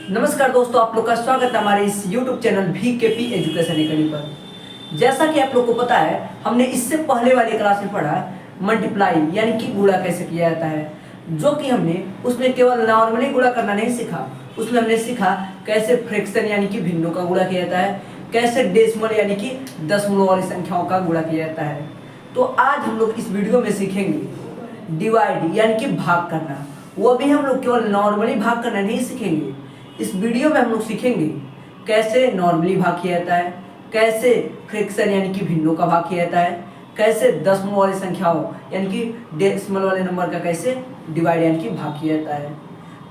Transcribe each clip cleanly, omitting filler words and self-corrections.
नमस्कार दोस्तों, आप लोग का स्वागत है हमारे इस YouTube channel VKP education academy पर। जैसा कि आप लोग को पता है, हमने इससे पहले वाली क्लास में पढ़ा मल्टीप्लाई यानी कि गुणा कैसे किया जाता है, जो कि हमने उसमें केवल नॉर्मली गुणा करना नहीं सीखा। उसमें हमने सीखा कैसे फ्रैक्शन यानी कि भिन्नों का गुणा किया जाता है, कैसे डेसिमल यानी कि दशमलव वाली संख्याओं का गुणा किया जाता है। तो आज हम लोग इस वीडियो में सीखेंगे डिवाइड यानी कि भाग करना। वो भी हम लोग केवल नॉर्मली भाग करना नहीं सीखेंगे। इस वीडियो में हम लोग सीखेंगे कैसे नॉर्मली भाग किया जाता है, कैसे फ्रैक्शन यानी कि भिन्नों का भाग किया जाता है, कैसे दशमलव वाली संख्याओं यानी कि डेसिमल वाले नंबर का कैसे डिवाइड यानी कि भाग किया जाता है।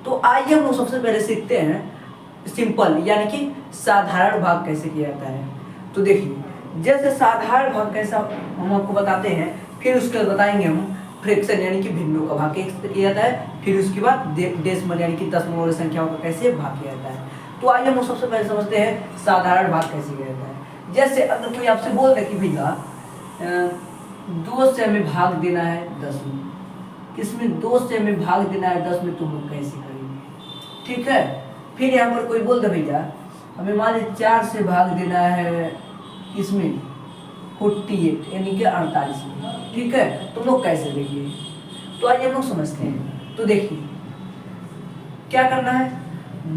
तो आइए हम लोग सबसे पहले सीखते हैं सिंपल यानी कि साधारण भाग कैसे किया जाता है। तो देखिए, जैसे साधारण भाग कैसा हम आपको बताते हैं, फिर उसके बाद बताएंगे हम फ्रैक्शन यानी कि भिन्नों का भाग कैसे किया जाता है, फिर उसके बाद डेसिमल यानी कि दशमलव वाली संख्याओं का कैसे भाग किया जाता है। तो आइए हम सबसे पहले समझते हैं साधारण भाग कैसे किया जाता है। जैसे अगर कोई आपसे बोल दे कि भैया 2 से हमें भाग देना है 10 में, किसमें 2 से हमें भाग देना है 10 में, तो हम कैसे करेंगे? ठीक है। फिर यहाँ पर कोई बोल दे भैया हमें मान लीजिए 4 से भाग देना है इसमें 48 यानी कि 48 में, ठीक है, तो लोग कैसे देंगे? तो आइए हम लोग समझते हैं। तो देखिए क्या करना है,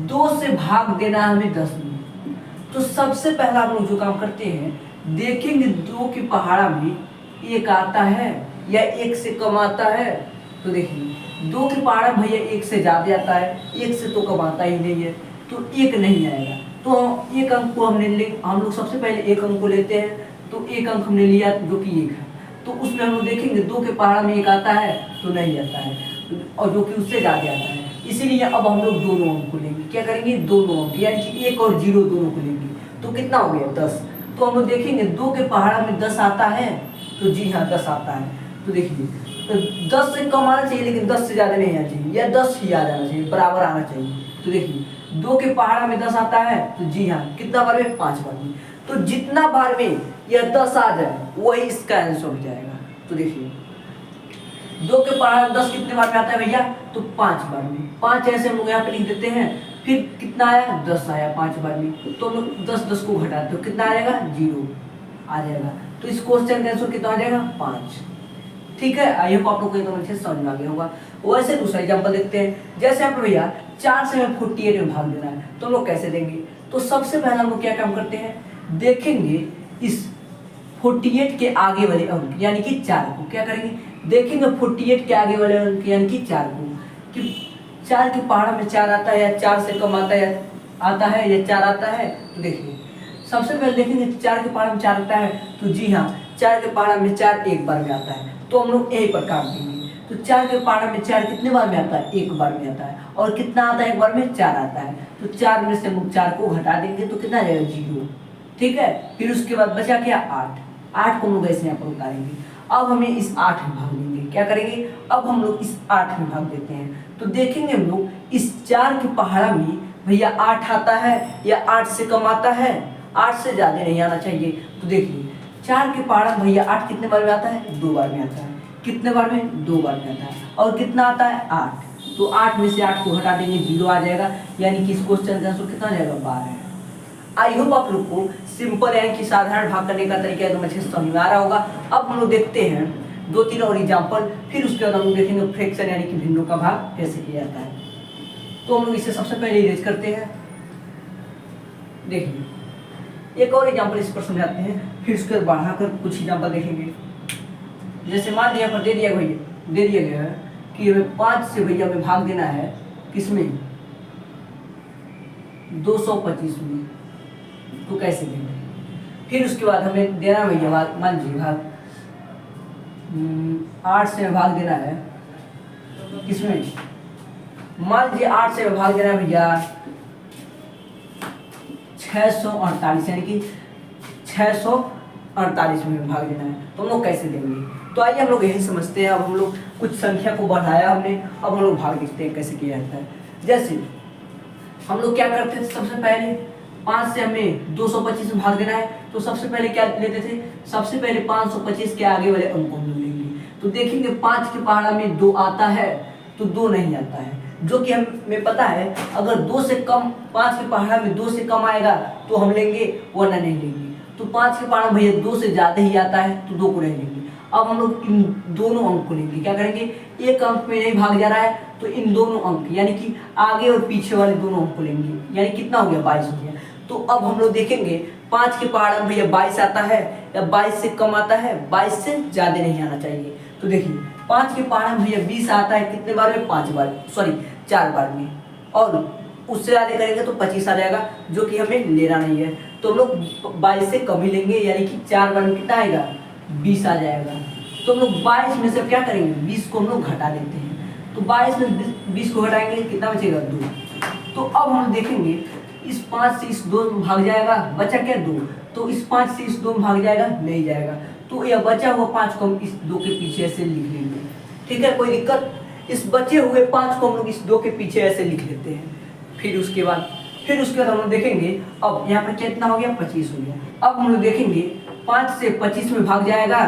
2 से भाग देना है हमें 10 में। तो सबसे पहला हम लोग जो काम करते हैं, देखेंगे 2 की पहाड़ा में 1 आता है या 1 से कम आता है। तो देखिए 2 की पहाड़ा में भैया 1 से ज्यादा आता है, 1 से तो कम आता ही नहीं है, तो 1 नहीं आएगा। तो एक अंक को हम लोग सबसे पहले एक अंक को लेते हैं। तो एक अंक हमने लिया जो कि 1 है, तो उसमें हम लोग देखेंगे 2 के पहाड़ा में 1 आता है तो नहीं आता है, और जो कि उससे ज्यादा आता है। इसीलिए अब हम लोग दोनों अंक को लेंगे। क्या करेंगे? दोनों अंक यानी कि 1 और 0 दोनों को लेंगे। तो कितना हो गया? 10। तो हम लोग देखेंगे 2 के पहाड़ा में 10 आता है, तो जी हाँ 10 आता है। तो देखिए तो 10 से कम आना चाहिए, लेकिन 10 से ज्यादा नहीं आना चाहिए, या 10 ही आ जाना चाहिए, बराबर आना चाहिए। तो देखिए 2 के पहाड़ा में 10 आता है, तो जी हाँ कितना बार में? 5 बार में। तो जितना बार में यह 10 आ जाए वही इसका आंसर हो जाएगा। तो देखिए 2 के पहाड़ा 10 कितने बार में आता है भैया? तो 5 बार में। 5 ऐसे हम लोग यहाँ पे लिख देते हैं। फिर कितना आया? 10 आया 5 बार में। तो हम लोग 10 को घटाते हो, कितना आ जाएगा? 0 आ जाएगा। तो इस क्वेश्चन का आंसर कितना आ जाएगा? 5। ठीक है, आई होप आप लोग को एकदम अच्छे से समझ में आ गया होगा। वैसे दूसरा एग्जाम्पल देखते हैं। जैसे आप भैया 4 से हमें 48 में भाग देना है, तो हम लोग कैसे देंगे? तो सबसे पहले हम लोग क्या काम करते हैं, देखेंगे इस 48 के आगे वाले अंक यानी कि 4 को। क्या करेंगे? देखेंगे 48 के आगे वाले अंक यानी कि 4 को, कि 4 के पहाड़ा में 4 आता है या 4 से कम आता है या 4 आता है। तो देखिए सबसे पहले देखेंगे 4 के पहाड़ा में 4 आता है, तो जी हाँ 4 के पहाड़ा में 4 एक बार में आता है, तो हम लोग यही पर काट देंगे। तो 4 के पहाड़ा में 4 कितने बार में आता है? एक बार में आता है। और कितना आता है? एक बार में 4 आता है। तो 4 में से हम लोग 4 को घटा देंगे, तो कितना आ जाएगा? 0। ठीक है। फिर उसके बाद बचा क्या? 8 को हम लोग ऐसे यहाँ पर उतारेंगे। अब हमें इस 8 में भाग देंगे। क्या करेंगे? अब हम लोग इस 8 में भाग देते हैं। तो देखेंगे हम लोग इस 4 के पहाड़ा में भैया 8 आता है या 8 से कम आता है, 8 से ज्यादा नहीं आना चाहिए। तो देखिए 4 के पहाड़ा में भैया 8 कितने बार में आता है? 2 बार में आता है। कितने बार में? 2 बार में आता है। और कितना आता है? 8। तो 8 में से 8 को हटा देंगे, 0 आ जाएगा, यानी कि इस क्वेश्चन का आंसर कितना आ जाएगा? 12। आई होप आप लोग को सिंपल यानी कि साधारण भाग करने का तरीका एकदम अच्छे से समझ में आ रहा होगा। अब हम लोग देखते हैं 2-3 और एग्जाम्पल, फिर उसके बाद हम लोग देखेंगे फ्रैक्शन यानी कि भिन्नों का भाग कैसे किया जाता है। तो हम लोग इसे सबसे पहले इरेज करते हैं। देखिए एक और एग्जाम्पल इस पर समझाते हैं, फिर उसके बाद बढ़ाकर कुछ एग्जाम्पल देखेंगे। जैसे मान लिया पर दे दिया गया है कि हमें 5 से भैया हमें भाग देना है किसमें? 225 में। तो कैसे देंगे? फिर उसके बाद हमें देना भैया मान लीजिए भाग 8 से भाग देना है किसमें? मान लीजिए 8 से भाग देना है भैया 648 यानी कि 648 में भाग देना है। तो हम लोग कैसे देंगे? तो आइए हम लोग यही समझते हैं। अब हम लोग कुछ संख्या को बढ़ाया हमने, अब हम लोग भाग देखते हैं कैसे किया जाता है। जैसे हम लोग क्या करते थे, सबसे पहले 5 से हमें 225 में भाग देना है, तो सबसे पहले क्या लेते थे? सबसे पहले 525 के आगे वाले अंक को हम लेंगे। तो देखेंगे 5 के पहाड़ा में 2 आता है, तो 2 नहीं आता है। जो कि हमें पता है अगर 2 से कम 5 के पहाड़ा में 2 से कम आएगा तो हम लेंगे वरना नहीं लेंगे। तो 5 के पहाड़ा में भैया 2 से ज़्यादा ही आता है तो 2 को नहीं लेंगे। अब हम लोग इन दोनों अंक को लेंगे। क्या करेंगे, एक अंक में नहीं भाग जा रहा है तो इन दोनों अंक यानी कि आगे और पीछे वाले दोनों अंक को लेंगे। यानी कितना हो गया, 22 हो गया। तो अब हम लोग देखेंगे 5 के पहाड़ा में भैया 22 आता है या 22 से कम आता है, 22 से ज़्यादा नहीं आना चाहिए। तो देखिए 5 के पहाड़ा में भैया 20 आता है, कितने बार में, 5 बार, सॉरी 4 बार में, और उससे ज़्यादा करेंगे तो 25 आ जाएगा, जो कि हमें लेना नहीं है। तो हम लोग 22 से कम ही लेंगे, यानी कि 4 बार में कितना आएगा, 20 आ जाएगा। तो हम लोग 22 में से क्या करेंगे, 20 को हम लोग घटा देते हैं। तो 22 में 20 को घटाएंगे, कितना बचेगा, 2। तो अब हम देखेंगे इस 5 से इस 2 में भाग जाएगा, बचा क्या, 2। तो इस 5 से इस 2 में भाग जाएगा, नहीं जाएगा। तो यह बचा हुआ 5 को हम इस 2 के पीछे ऐसे लिख लेंगे। ठीक है, कोई दिक्कत। इस बचे हुए 5 को हम लोग इस 2 के पीछे ऐसे लिख लेते हैं। फिर उसके बाद हम लोग देखेंगे, अब यहाँ पर कितना हो गया, 25 हो गया। अब हम लोग देखेंगे 5 से 25 में भाग जाएगा,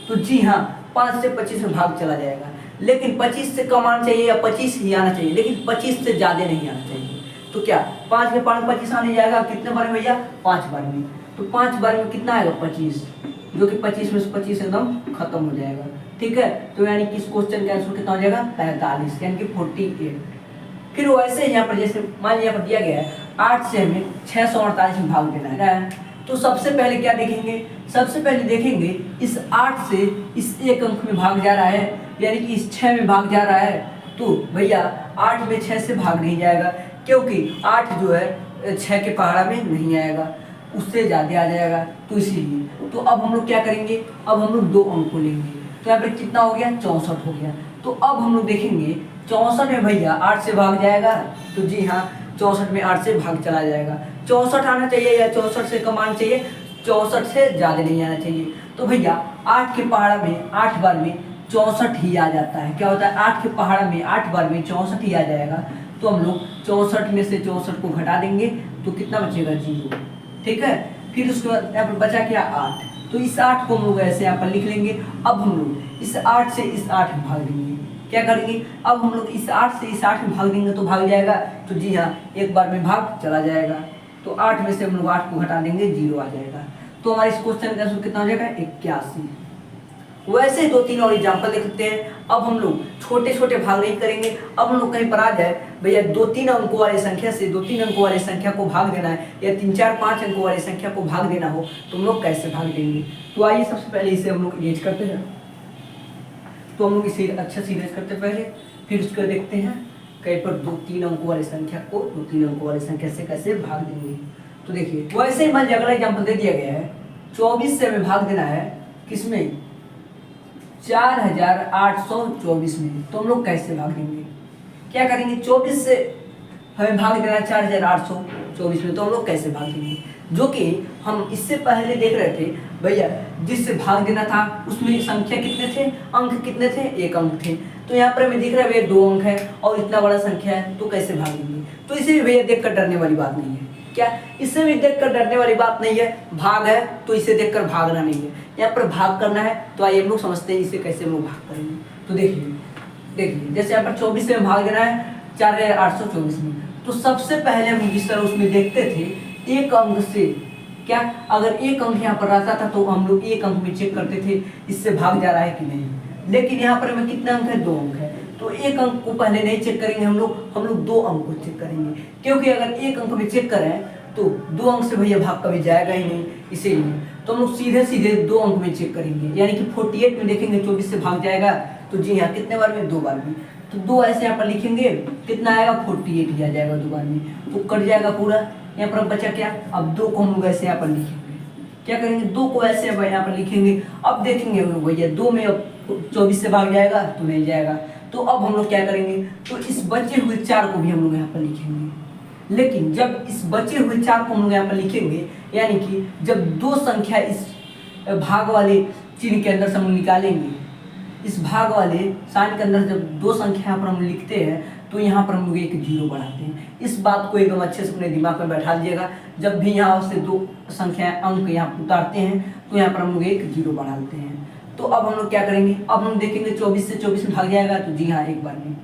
तो जी हाँ 5 से 25 में भाग चला जाएगा। लेकिन 25 से कम आना चाहिए या 25 ही आना चाहिए, लेकिन 25 से ज़्यादा नहीं आना चाहिए। तो क्या 5 के पहाड़ 25 आने जाएगा, कितने बार में भैया, 5 बार में। तो 5 बार में कितना आएगा, 25, जो कि 25 में से 25 एकदम खत्म हो जाएगा। ठीक है, तो यानी कि इस क्वेश्चन का आंसर कितना हो जाएगा, 45, यानी कि 48। फिर वैसे यहाँ पर जैसे मान लिया, यहाँ पर दिया गया है 8 से हमें 648 में भाग देना है। तो सबसे पहले क्या देखेंगे, सबसे पहले देखेंगे इस 8 से इस एक अंक में भाग जा रहा है, यानी कि इस 6 में भाग जा रहा है। तो भैया 8 में 6 से भाग नहीं जाएगा, क्योंकि 8 जो है 6 के पहाड़ा में नहीं आएगा, उससे ज़्यादा आ जाएगा। तो इसीलिए तो अब हम लोग क्या करेंगे, अब हम लोग 2 अंक को लेंगे। तो यहाँ पर कितना हो गया, 64 हो गया। तो अब हम लोग देखेंगे 64 में भैया 8 से भाग जाएगा, तो जी हाँ 64 में 8 से भाग चला जाएगा। 64 आना चाहिए या 64 से कम आना चाहिए, 64 से ज़्यादा नहीं आना चाहिए। तो भैया 8 के पहाड़ा में 8 बार में 64 ही आ जाता है। क्या होता है, 8 के पहाड़ा में 8 बार में 64 ही आ जाएगा। तो हम लोग 64 में से 64 को घटा देंगे, तो कितना बचेगा, 0। ठीक है, फिर उसके बाद यहाँ पर बचा क्या, 8। तो इस 8 को हम लोग ऐसे यहाँ पर लिख लेंगे। अब हम लोग इस 8 से इस 8 में भाग देंगे। क्या करेंगे, अब हम लोग इस 8 से इस 8 में भाग देंगे तो भाग जाएगा, तो जी हाँ एक बार में भाग चला जाएगा। तो 8 में से हम लोग 8 को घटा देंगे, 0 आ जाएगा। तो हमारे इस क्वेश्चन का आंसर कितना हो जाएगा, 81। वैसे 2-3 और एग्जाम्पल देख सकते हैं। अब हम लोग छोटे छोटे भाग नहीं करेंगे। अब हम लोग कहीं पर आ जाए भैया 2-3 अंकों वाली संख्या से 2-3 अंकों वाली संख्या को भाग देना है, या 3-4-5 अंकों वाली संख्या को भाग देना हो, तो हम लोग कैसे भाग देंगे। तो आइए सबसे पहले इसे हम लोग इरेज करते हैं। तो हम लोग इसे अच्छा से इरेज करते पहले, फिर उसको देखते हैं कहीं पर 2-3 अंकों वाली संख्या को 2-3 अंकों वाली संख्या से कैसे भाग देंगे। तो देखिए वैसे ही मान लीजिए अगला एग्जाम्पल दे दिया गया है, 24 से हमें भाग देना है, किसमें, 4824 में। तो हम लोग कैसे भाग देंगे, क्या करेंगे, 24 से हमें भाग देना है 4824 में, तो हम लोग कैसे भाग देंगे। जो कि हम इससे पहले देख रहे थे भैया, जिससे भाग देना था उसमें संख्या कितने थे, अंक कितने थे, 1 अंक थे। तो यहाँ पर हमें दिख रहा है भैया 2 अंक है और इतना बड़ा संख्या है, तो कैसे भागेंगे। तो इसे भी भैया देख कर डरने वाली बात नहीं है। क्या, इससे भी देखकर डरने वाली बात नहीं है, भाग है तो इसे देखकर भागना नहीं है। यहाँ पर भाग करना है, तो आइए हम लोग समझते हैं इसे कैसे हम लोग भाग करेंगे। तो देखिए जैसे यहाँ पर 24 से भाग देना है 4824 में। तो सबसे पहले हम जिस तरह उसमें देखते थे, 1 अंक से, क्या अगर 1 अंक यहाँ पर रहता था तो हम लोग 1 अंक में चेक करते थे इससे भाग जा रहा है कि नहीं। लेकिन यहाँ पर हमें कितना अंक है, 2 अंक है। तो 1 अंक को पहले नहीं चेक करेंगे हम लोग 2 अंक को चेक करेंगे, क्योंकि अगर 1 अंक में चेक करें तो 2 अंक से भैया भाग कभी जाएगा ही नहीं, इसीलिए तो हम लोग सीधे 2 अंक में चेक करेंगे। यानी कि 48 में देखेंगे 24 से भाग जाएगा, तो जी हाँ कितने बार में, 2 बार में। तो 2 ऐसे यहाँ पर लिखेंगे, कितना आएगा, 48 ही आ जाएगा 2 बार में, तो कट जाएगा पूरा। यहाँ पर बचा क्या, अब 2 को हम लोग ऐसे यहाँ पर लिखेंगे। क्या करेंगे, 2 को ऐसे यहाँ पर लिखेंगे। अब देखेंगे हम लोग भैया 2 में अब 24 से भाग जाएगा तो नहीं जाएगा। तो अब हम लोग क्या करेंगे, तो इस बचे हुए 4 को भी हम लोग यहाँ पर लिखेंगे। लेकिन जब इस बचे हुए 4 को हम लोग यहाँ पर लिखेंगे, यानी कि जब 2 संख्या इस भाग वाले चिन्ह के अंदर से हम निकालेंगे, इस भाग वाले साइन के अंदर जब 2 संख्या यहाँ पर हम लिखते हैं, तो यहाँ पर हम लोग एक 0 बढ़ाते हैं। इस बात को एकदम अच्छे से अपने दिमाग में बैठा लीजिएगा। जब भी यहाँ से 2 संख्या अंक यहाँ उतारते हैं, तो यहाँ पर हम लोग एक 0 बढ़ाते हैं। तो अब हम लोग क्या करेंगे, अब हम देखेंगे 24 से 24 में भाग जाएगा, तो जी हाँ एक बार में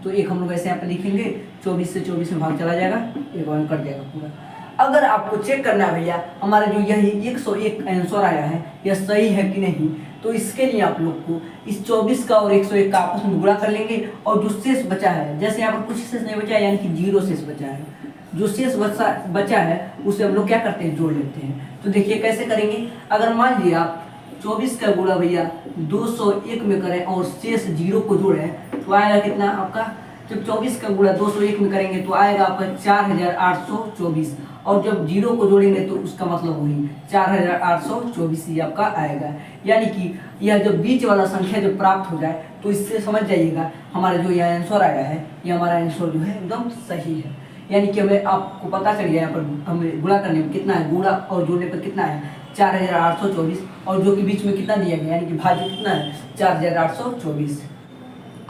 तो एक हम लोग ऐसे यहाँ पे लिखेंगे, 24 से 24 में भाग चला जाएगा, एक और कट जाएगा पूरा। अगर आपको चेक करना है भैया हमारा जो यही 101 आंसर आया है यह सही है कि नहीं, तो इसके लिए आप लोग को इस 24 का और 101 का आपस में गुणा कर लेंगे, और जो शेष बचा है, जैसे यहाँ पर कुछ शेष नहीं बचा है यानी कि 0 शेष बचा है, जो शेष बचा है उसे हम लोग क्या करते हैं, जोड़ लेते हैं। तो देखिए कैसे करेंगे, अगर मान लिया आप 24 का गुणा भैया 201 में करें और शेष 0 को जोड़ें तो आएगा कितना आपका, जब 24 का गुणा 201 में करेंगे तो आएगा आपका 4824, और जब 0 को जोड़ेंगे तो उसका मतलब वही 4824 ही आपका आएगा। यानी कि यह जब बीच वाला संख्या जब प्राप्त हो जाए तो इससे समझ जाइएगा हमारा जो यह आंसर आया है यह हमारा आंसर जो है एकदम सही है। यानी कि हमें आपको पता चल गया यहाँ पर हमें गुणा करने में कितना है, गुणा और जोड़ने पर कितना है 4824, और जो कि बीच में कितना दिया गया यानी कि भाज्य कितना है 4824।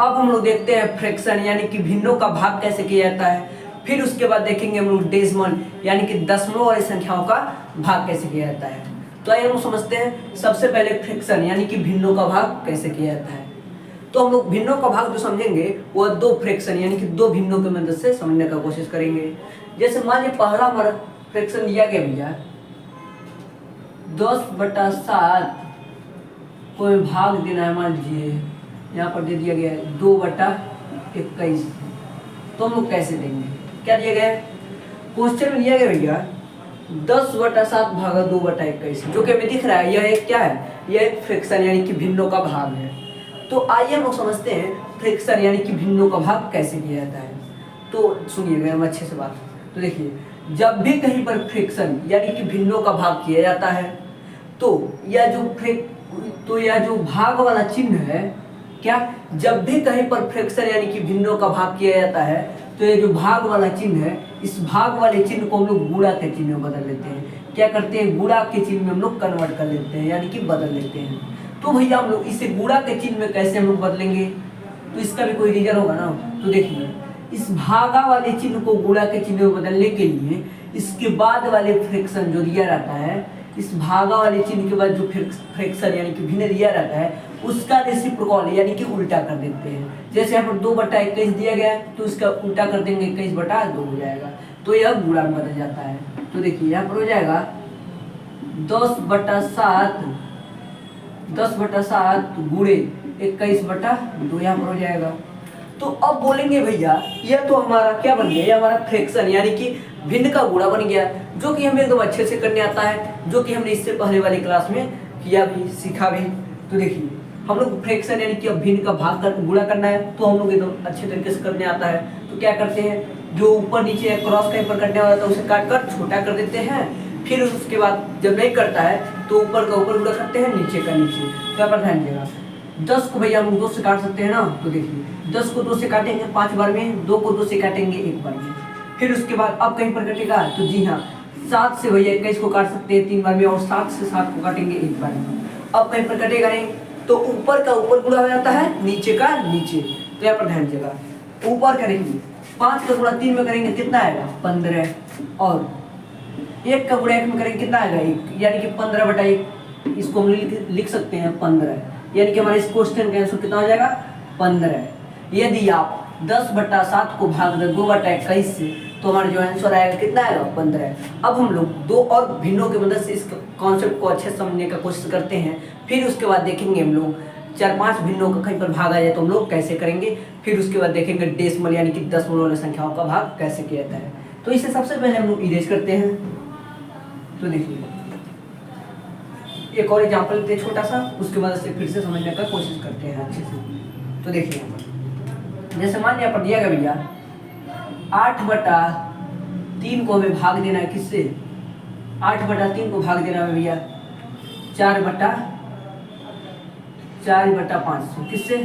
अब हम लोग देखते हैं फ्रैक्शन यानी कि भिन्नों का भाग कैसे किया जाता है, फिर उसके बाद देखेंगे हम लोग डेसिमल यानी कि दशमलव वाली संख्याओं का भाग कैसे किया जाता है। तो आइए हम समझते हैं सबसे पहले फ्रैक्शन यानी कि भिन्नों का भाग कैसे किया जाता है। तो हम लोग भिन्नों का भाग जो समझेंगे वह 2 फ्रैक्शन यानी कि 2 भिन्नों की मदद से समझने का कोशिश करेंगे। जैसे मान लीजिए पहला हमारा फ्रैक्शन दिया गया भैया 10/7 को भाग देना है, मान लीजिए यहाँ पर दे दिया गया है 2/21, तो हम लोग कैसे देंगे, क्या दिया गया है क्वेश्चन में दिया गया भैया 10/7 भागा 2/21, जो कि हमें दिख रहा है यह एक क्या है, यह एक फ्रैक्शन यानी कि भिन्नों का भाग है। तो आइए हम लोग समझते हैं फ्रैक्शन यानी कि भिन्नों का भाग कैसे किया जाता है। तो सुनिएगा हम अच्छे से बात। तो देखिए जब भी कहीं पर फ्रैक्शन यानी कि भिन्नों का भाग किया जाता है तो यह जो भाग वाला चिन्ह है, क्या जब भी कहीं पर फ्रैक्शन यानी कि भिन्नों का भाग किया जाता है तो ये जो भाग वाला चिन्ह है इस भाग वाले चिन्ह को हम लोग गुणा के चिन्ह में बदल लेते हैं। क्या करते हैं, गुणा के चिन्ह में हम लोग कन्वर्ट कर लेते हैं यानी कि बदल लेते हैं। तो भैया हम लोग इसे गुणा के चिन्ह में कैसे हम लोग बदलेंगे, तो इसका भी कोई रीजन होगा ना। तो देखिए इस भागा वाले चिन्ह को गुणा के चिन्ह में बदलने के लिए इसके बाद वाले फ्रैक्शन जो दिया रहता है, इस भागा वाले चिन्ह के बाद जो फ्रैक्शन यानी कि भिन्न दिया रहता है उसका रेसिप्रोकल यानी कि उल्टा कर देते हैं। जैसे यहाँ पर 2/21 दिया गया है तो इसका उल्टा कर देंगे 21/2 हो जाएगा, तो यह गुणा में बदल जाता है। तो देखिए यहाँ पर हो जाएगा 10/7 गुणे 21/2 यहाँ पर हो जाएगा। तो अब बोलेंगे भैया यह तो हमारा क्या बन गया, यह हमारा फ्रैक्शन यानी कि भिन्न का गुणा बन गया, जो कि हमें एकदम अच्छे से करने आता है, जो कि हमने इससे पहले वाली क्लास में किया भी, सीखा भी। तो देखिए हम लोग फ्रैक्शन यानी कि अब भिन्न का भाग कर गुणा करना है तो हम लोग एकदम अच्छे तरीके से करने आता है। तो क्या करते हैं, जो ऊपर नीचे क्रॉस कहीं पर करने वाला था उसे काट कर छोटा कर देते हैं, फिर उसके बाद जब नहीं करता है तो ऊपर का ऊपर गुणा करते हैं, नीचे का नीचे। तो यहाँ पर ध्यान दीजिएगा 10 को भैया हम 2 से काट सकते हैं ना। तो देखिए 10 को 2 से काटेंगे 5 बार में, 2 को 2 से काटेंगे 1 बार में, फिर उसके बाद अब कहीं पर कटेगा तो जी हाँ 7 से भैया 21 को काट सकते हैं 3 बार में, और 7 से 7 को काटेंगे 1 बार में। अब कहीं पर कटेगा नहीं तो ऊपर का ऊपर गुणा हो जाता है, नीचे का नीचे। तो यहाँ पर ध्यान दीजिएगा ऊपर करेंगे 5 का गुणा 3 में करेंगे कितना आएगा 15, और 1 का गुणा 1 में करेंगे कितना आएगा 1, यानी कि 15/1। इसको हम लिख सकते हैं 15, यानी कि हमारे इस क्वेश्चन का आंसर कितना हो जाएगा 15। यदि आप 10/7 को भाग दें 2/21 से तो हमारा जो आंसर आएगा कितना आएगा 15। अब हम लोग 2 और भिन्नों की मदद से इस कॉन्सेप्ट को अच्छे से समझने का कोशिश करते हैं, फिर उसके बाद देखेंगे हम लोग 4-5 भिन्नों का कहीं पर भागा जाए तो हम लोग कैसे करेंगे, फिर उसके बाद देखेंगे डेसिमल यानी कि दशमलव वाली संख्याओं का भाग कैसे किया जाता है। तो इसे सबसे पहले हम लोग इरेज करते हैं। तो देखिए एक और एग्जाम्पल लेते हैं छोटा सा, उसके बाद से फिर से समझने का कोशिश करते हैं अच्छे से। तो देखिए यहाँ पर जैसे मान लिया पर दिया गया भैया 8/3 को हमें भाग देना है किससे, 8/3 को भाग देना है भैया 4/5 से, किससे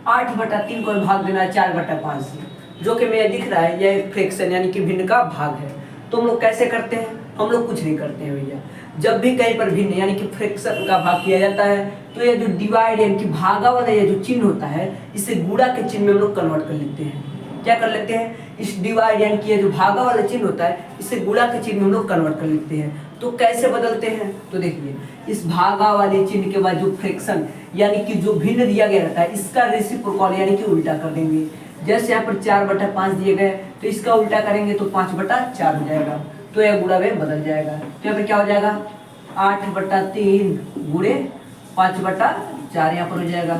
8/3 को हमें भाग देना है 4/5 से, जो कि मेरा दिख रहा है यह एक फ्रैक्शन यानी कि भिन्न का भाग है। तो हम लोग कैसे करते हैं, हम लोग कुछ नहीं करते हैं भैया, जब भी कहीं पर भिन्न यानी कि फ्रैक्शन का भाग किया जाता है तो ये जो डिवाइड यानी कि भागा वाला ये जो चिन्ह होता है इसे गुणा के चिन्ह में हम लोग कन्वर्ट कर लेते हैं। क्या कर लेते हैं, इस डिवाइड यानी कि ये जो भागा वाला चिन्ह होता है इसे गुणा के चिन्ह में हम लोग कन्वर्ट कर लेते हैं। तो कैसे बदलते हैं, तो देखिए इस भागा वाले चिन्ह के बाद जो फ्रैक्शन यानी कि जो भिन्न दिया गया रहता है इसका रेसिप्रोकल यानी कि उल्टा कर देंगे। जैसे यहाँ पर 4/5 दिए गए तो इसका उल्टा करेंगे तो 5/4 हो जाएगा, तो यह गुणा में बदल जाएगा। तो यहाँ पर क्या हो जाएगा 8/3 गुणे 5/4 यहाँ पर हो जाएगा।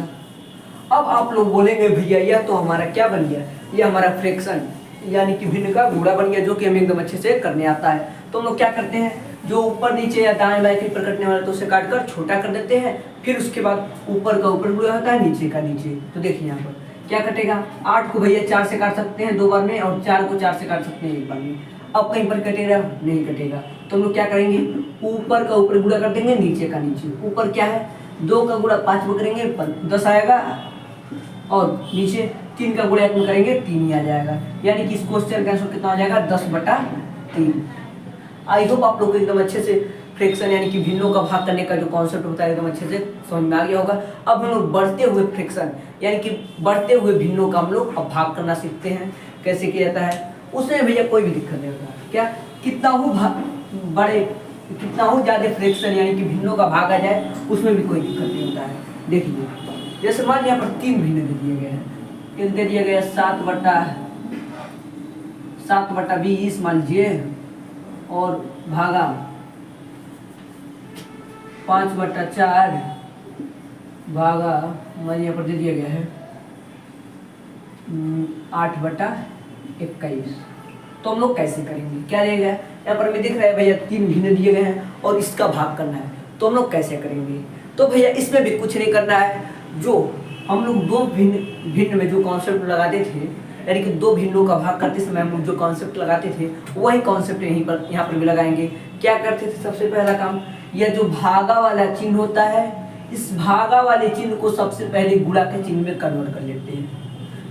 अब आप लोग बोलेंगे भैया यह तो हमारा क्या बन गया, ये हमारा फ्रैक्शन यानी कि भिन्न का गुणा बन गया, जो कि हमें एकदम अच्छे से करने आता है। तो हम लोग क्या करते हैं, जो ऊपर नीचे या दाएं बाएं कहीं पर कटने वाला तो उसे काट कर छोटा कर देते हैं, फिर उसके बाद ऊपर का ऊपर गुणा होता है, नीचे का नीचे। तो देखिए यहाँ पर क्या कटेगा, 8 को भैया 4 से काट सकते हैं 2 बार में, और 4 को 4 से काट सकते हैं 1 बार में। अब कहीं पर कटेगा नहीं कटेगा, तो हम लोग क्या करेंगे, ऊपर का ऊपर गुणा कर देंगे, नीचे का नीचे। ऊपर क्या है 2 का गुणा 5 में करेंगे 10 आएगा, और नीचे 3 का गुणा 1 में करेंगे 3 ही आ जाएगा, यानी कि इस क्वेश्चन का आंसर कितना हो जाएगा 10/3। आई होप आप लोग को एकदम अच्छे से फ्रैक्शन यानी कि भिन्नों का भाग करने का जो कॉन्सेप्ट होता है एकदम अच्छे से समझ में आ गया होगा। अब हम लोग बढ़ते हुए फ्रैक्शन यानी कि बढ़ते हुए भिन्नों का हम लोग अब भाग करना सीखते हैं, कैसे किया जाता है। उसमें भैया कोई भी दिक्कत नहीं होता, क्या कितना हो ज़्यादा फ्रैक्शन यानी कि भिन्नों का भाग आ जाए उसमें भी कोई दिक्कत नहीं होता है। देखिए जैसे मान लीजिए यहाँ पर 3 भिन्न दे दिए गए हैं, कितने दिए गए 7/20 मान लीजिए, और भागा 5/4 भागा मान यहाँ पर दे दिया गया है 8/21। तो हम लोग कैसे करेंगे, क्या दिया गया यहाँ पर हमें दिख रहा है भैया 3 भिन्न दिए गए हैं और इसका भाग करना है, तो हम लोग कैसे करेंगे। तो भैया इसमें भी कुछ नहीं करना है, जो हम लोग 2 भिन्न में जो कॉन्सेप्ट लगाते थे यानी कि 2 भिन्नों का भाग करते समय हम लोग जो कॉन्सेप्ट लगाते थे वही कॉन्सेप्ट यहाँ पर भी लगाएंगे। क्या करते थे, सबसे पहला काम, यह जो भागा वाला चिन्ह होता है इस भागा वाले चिन्ह को सबसे पहले गुणा के चिन्ह में कन्वर्ट कर लेते हैं।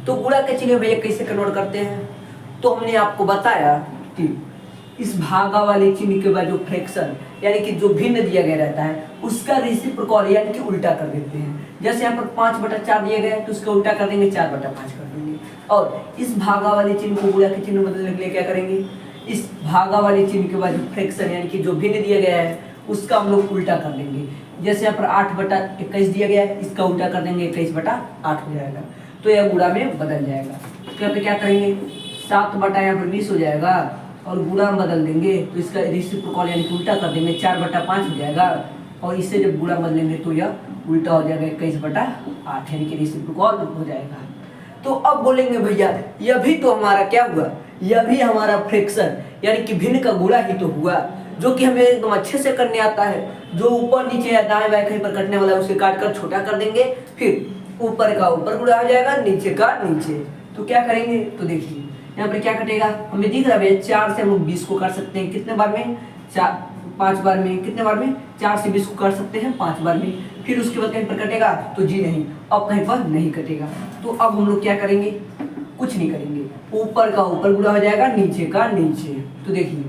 तो गुणा के चिन्ह भैया कैसे कन्वर्ट करते हैं, तो हमने आपको बताया कि इस भागा वाले चिन्ह के बाद जो फ्रैक्शन यानी कि जो भिन्न दिया गया रहता है उसका रेसिप्रोकल यानी कि उल्टा कर देते हैं। जैसे यहाँ पर 5/4 दिए गए तो उसका उल्टा कर देंगे 4/5 कर देंगे, और इस भागा वाले चिन्ह को गुणा के चिन्ह में बदलने के लिए क्या करेंगे, इस भागा वाले चिन्ह के बाद जो फ्रैक्शन यानी कि जो भिन्न दिया गया है उसका हम लोग उल्टा कर देंगे। जैसे यहाँ पर 8/21 दिया गया है, इसका उल्टा कर देंगे 21/8 हो जाएगा, तो यह गुणा में बदल जाएगा। तो यहाँ पे क्या करेंगे 7/20 हो जाएगा, और गुणा में बदल देंगे तो इसका रेसिप्रोकल यानी कि उल्टा कर देंगे 4/5 हो जाएगा, और इससे जब गुणा बदलेंगे तो यह उल्टा हो जाएगा 21/8 यानी कि रेसिप्रोकल हो जाएगा। तो अब बोलेंगे भैया यह भी तो हमारा क्या हुआ, यह भी हमारा फ्रैक्शन यानी कि भिन्न का गुणा ही तो हुआ, जो कि हमें एकदम अच्छे से करने आता है। जो ऊपर नीचे या दाएं बाएं कहीं पर कटने वाला है उसे काट कर छोटा कर देंगे, फिर ऊपर का ऊपर गुणा हो जाएगा, नीचे का नीचे। तो क्या करेंगे, तो देखिए यहाँ पर क्या कटेगा, हमें दिख रहा है 4 से हम लोग 20 को काट सकते हैं, कितने बार में 5 बार में, कितने बार में 4 से 20 को काट सकते हैं 5 बार में। फिर उसके बाद कहीं पर कटेगा तो जी नहीं, अब कहीं पर नहीं कटेगा। तो अब हम लोग क्या करेंगे, कुछ नहीं करेंगे, ऊपर का ऊपर गुणा हो जाएगा, नीचे का नीचे। तो देखिए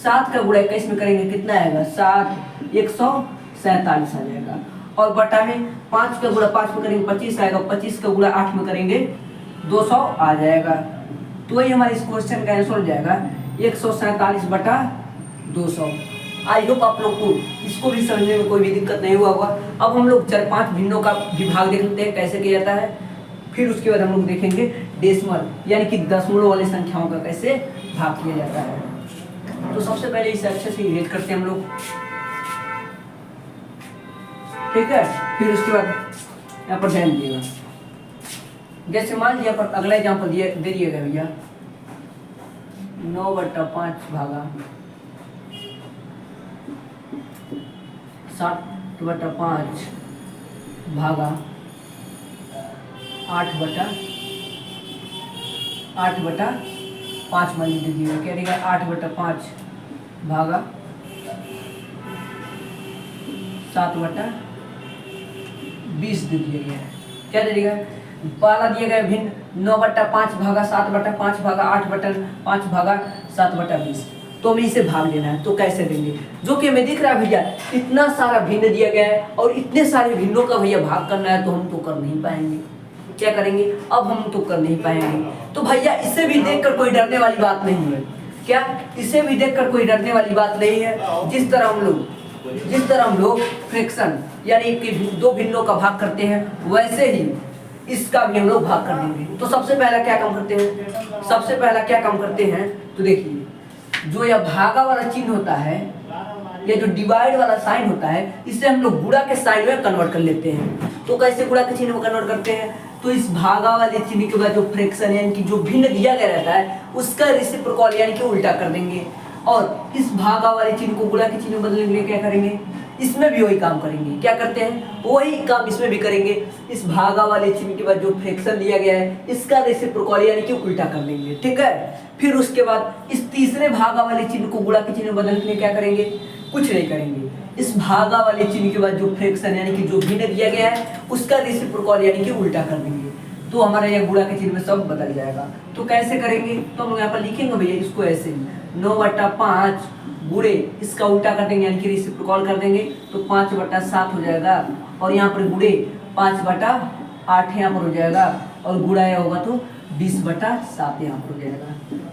7 का गुणा 21 में करेंगे कितना आएगा 7 147 आ जाएगा, और बटा में 5 का गुणा 5 में करेंगे 25 आएगा, 25 का गुणा 8 में करेंगे 200 आ जाएगा। तो ये हमारे इस क्वेश्चन का आंसर हो जाएगा 147/200। आई होप आप लोग को इसको भी समझने में कोई भी दिक्कत नहीं हुआ होगा। अब हम लोग 4-5 भिन्नों का विभाग देख लेते हैं कैसे किया जाता है, फिर उसके बाद हम लोग देखेंगे डेसिमल यानी कि दशमलव वाली संख्याओं का कैसे भाग किया जाता है। तो सबसे पहले इसे अच्छे से इरेज करते हैं हम लोग, ठीक है। फिर उसके बाद यहाँ पर ध्यान दिएगा, जैसे मान लीजिए पर अगला एग्जाम्पल दे दिएगा भैया 9/5 भागा 7/5 भागा 8/5 मान लीजिए दीजिएगा, क्या रहेगा 8/5 भागा 7/20 दे दिया गया है। क्या दे दिया, पहला दिया गया भिन्न 9/5 भागा 7/5 भागा 8/5 भागा 7/20। तो हमें इसे भाग देना है, तो कैसे देंगे, जो कि हमें दिख रहा है भैया इतना सारा भिन्न दिया गया है और इतने सारे भिन्नों का भैया भाग करना है, तो हम तो कर नहीं पाएंगे। क्या करेंगे, अब हम तो कर नहीं पाएंगे। तो भैया इसे भी देखकर कोई डरने वाली बात नहीं है, क्या इसे भी देखकर कोई डरने वाली बात नहीं है। जिस तरह हम लोग फ्रैक्शन यानी कि 2 भिन्नों का भाग करते हैं, वैसे ही इसका भी हम लोग भाग कर देंगे। तो सबसे पहला क्या काम करते हैं, सबसे पहला क्या काम करते हैं, तो देखिए जो यह भागा वाला चिन्ह होता है, ये जो डिवाइड वाला साइन होता है, इसे हम लोग गुणा के साइन में कन्वर्ट कर लेते हैं। तो कैसे गुणा के चिन्ह में कन्वर्ट करते हैं, तो इस भागा वाले चिन्ह के बाद जो फ्रैक्शन यानी कि जो भिन्न दिया गया रहता है उसका रेसिप्रोकल यानी कि उल्टा कर देंगे, और इस भागा वाले चिन्ह को गुणा के चिन्ह में बदलने के लिए क्या करेंगे, इसमें भी वही काम करेंगे। क्या करते हैं, वही काम इसमें भी करेंगे। इस भागा वाले चिन्ह के बाद जो फ्रैक्शन दिया गया है इसका रेसिप्रोकल यानी कि उल्टा कर देंगे, ठीक है। फिर उसके बाद इस तीसरे भागा वाले चिन्ह को गुणा के चिन्ह में बदलने के लिए क्या करेंगे, कुछ नहीं करेंगे। इस भागा वाले चिन्ह के बाद जो फ्रैक्शन यानी कि जो भिन्न दिया गया है उसका रेसिप्रोकल यानी कि उल्टा कर देंगे, तो हमारा यह गुणा के चिन्ह में सब बदल जाएगा। तो कैसे करेंगे, तो हम लोग यहाँ पर लिखेंगे भैया इसको ऐसे 9/5 गुणे इसका उल्टा कर देंगे यानी कि रेसिप्रोकल कर देंगे, तो 5/7 हो जाएगा, और यहाँ पर गुणे 5/8 यहाँ पर हो जाएगा, और गुणा यह होगा तो 20/7 यहाँ पर हो जाएगा,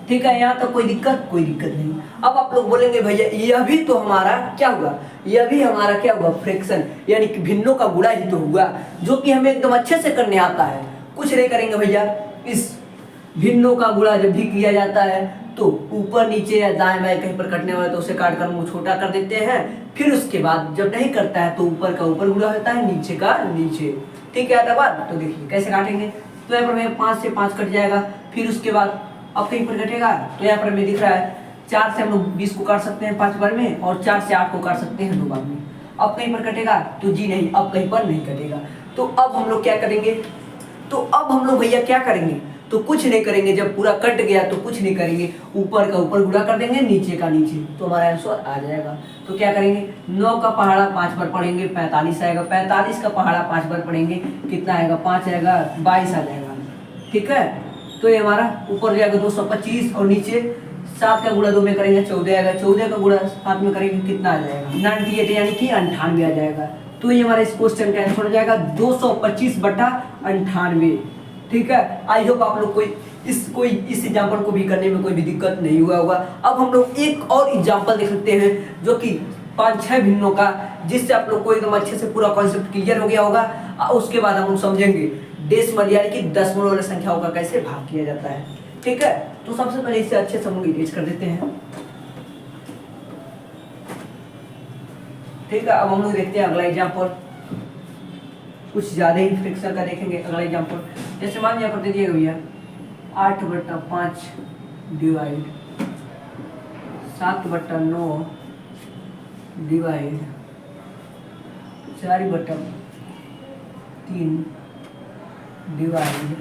ठीक है। यहाँ तक कोई दिक्कत नहीं। अब आप लोग बोलेंगे भैया यह भी तो हमारा क्या हुआ, यह भी हमारा क्या हुआ, फ्रैक्शन यानी कि भिन्नों का गुणा ही तो हुआ, जो कि हमें एकदम अच्छे से करने आता है। कुछ नहीं करेंगे भैया, इस भिन्नों का गुणा जब भी किया जाता है तो ऊपर नीचे या दाएं बाएं कहीं पर कटने वाला तो उसे काट कर मुंह छोटा कर देते हैं। फिर उसके बाद जब नहीं करता है तो ऊपर का ऊपर गुणा होता है, नीचे का नीचे, ठीक है। आता बात, तो देखिए कैसे काटेंगे, तो यहाँ पर हमें 5 से 5 कट जाएगा। फिर उसके बाद अब कहीं पर कटेगा, तो यहाँ पर हमें दिख रहा है 4 से हम लोग 20 को काट सकते हैं 5 बार में, और 4 से 8 को काट सकते हैं 2 बार में। अब कहीं पर कटेगा, तो जी नहीं, अब कहीं पर नहीं कटेगा। तो अब हम लोग क्या करेंगे, तो अब हम लोग भैया क्या करेंगे, तो कुछ नहीं करेंगे। जब पूरा कट गया तो कुछ नहीं करेंगे, ऊपर का ऊपर गुणा कर देंगे, नीचे का नीचे, तो हमारा आंसर आ जाएगा। तो क्या करेंगे, 9 का पहाड़ा 5 बार पढ़ेंगे 45 आएगा, 45 का पहाड़ा 5 बार पढ़ेंगे कितना आएगा, 5 आएगा, 22 आ जाएगा, ठीक है। तो ये हमारा ऊपर जाएगा 225, और नीचे 7 का गुणा 2 में करेंगे 14 आएगा, 14 का गुणा 7 में करेंगे कितना आ जाएगा, 98 यानी कि 98 आ जाएगा। तो ये हमारा इस क्वेश्चन का आंसर हो जाएगा 225/98, ठीक है। आई होप आप लोग कोई इस एग्जाम्पल को भी करने में कोई भी दिक्कत नहीं हुआ होगा। अब हम लोग एक और एग्जाम्पल देख सकते हैं जो कि 5-6 भिन्नों का, जिससे आप लोग को एकदम अच्छे से पूरा कॉन्सेप्ट क्लियर हो गया होगा। उसके बाद हम लोग समझेंगे डेसिमल यानी कि दशमलव वाली संख्याओं का कैसे भाग किया जाता है, ठीक है। तो सबसे पहले इसे अच्छे से हम लोग इरेज कर देते हैं, ठीक है। अब हम लोग देखते हैं अगला एग्जाम्पल, कुछ ज्यादा ही फ्रैक्शन का देखेंगे। अगला एग्जाम्पल जैसे मान लिया पर दे दिएगा भैया 8/5 डिवाइड 7/9 डिवाइड 4/3 डिवाइड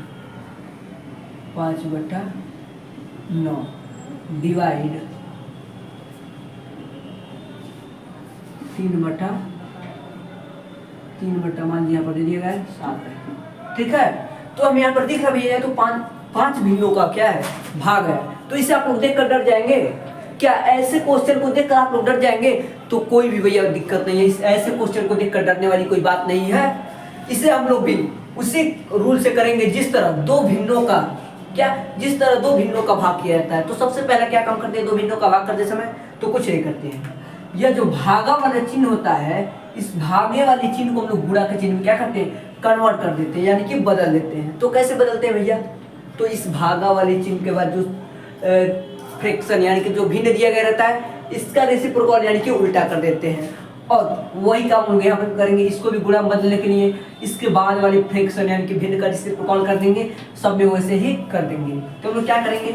5/9 डिवाइड 3/3 मान यहाँ पर दे दिया गया है 7 है, ठीक है। तो हम यहाँ पर दिख रहा भैया तो 5 भिन्नों का क्या है, भाग है। तो इसे आप लोग देख कर डर जाएंगे क्या, ऐसे क्वेश्चन को देखकर आप लोग डर जाएंगे, तो कोई भी भैया दिक्कत नहीं है। इस ऐसे क्वेश्चन को देखकर डरने वाली कोई बात नहीं है। इसे हम लोग भी उसी रूल से करेंगे जिस तरह दो भिन्नों का भाग किया जाता है। तो सबसे पहला क्या काम करते हैं, दो भिन्नों का भाग करते समय तो कुछ नहीं करते हैं। यह जो भागा वाला चिन्ह होता है, इस भागे वाले चिन्ह को हम लोग गुणा के चिन्ह में क्या करते हैं, कन्वर्ट कर देते हैं, यानी कि बदल देते हैं। तो कैसे बदलते हैं भैया, तो इस भागा वाले चिन्ह के बाद जो फ्रैक्शन यानी कि जो भिन्न दिया गया रहता है, इसका रेसिप्रोकल यानी कि उल्टा कर देते हैं। और वही काम हम यहाँ पर करेंगे, इसको भी गुणा बदलने के लिए इसके बाद वाली फ्रैक्शन यानी कि भिन्न का रेसिप्रोकल कर देंगे, सब में वैसे ही कर देंगे। तो हम लोग क्या करेंगे,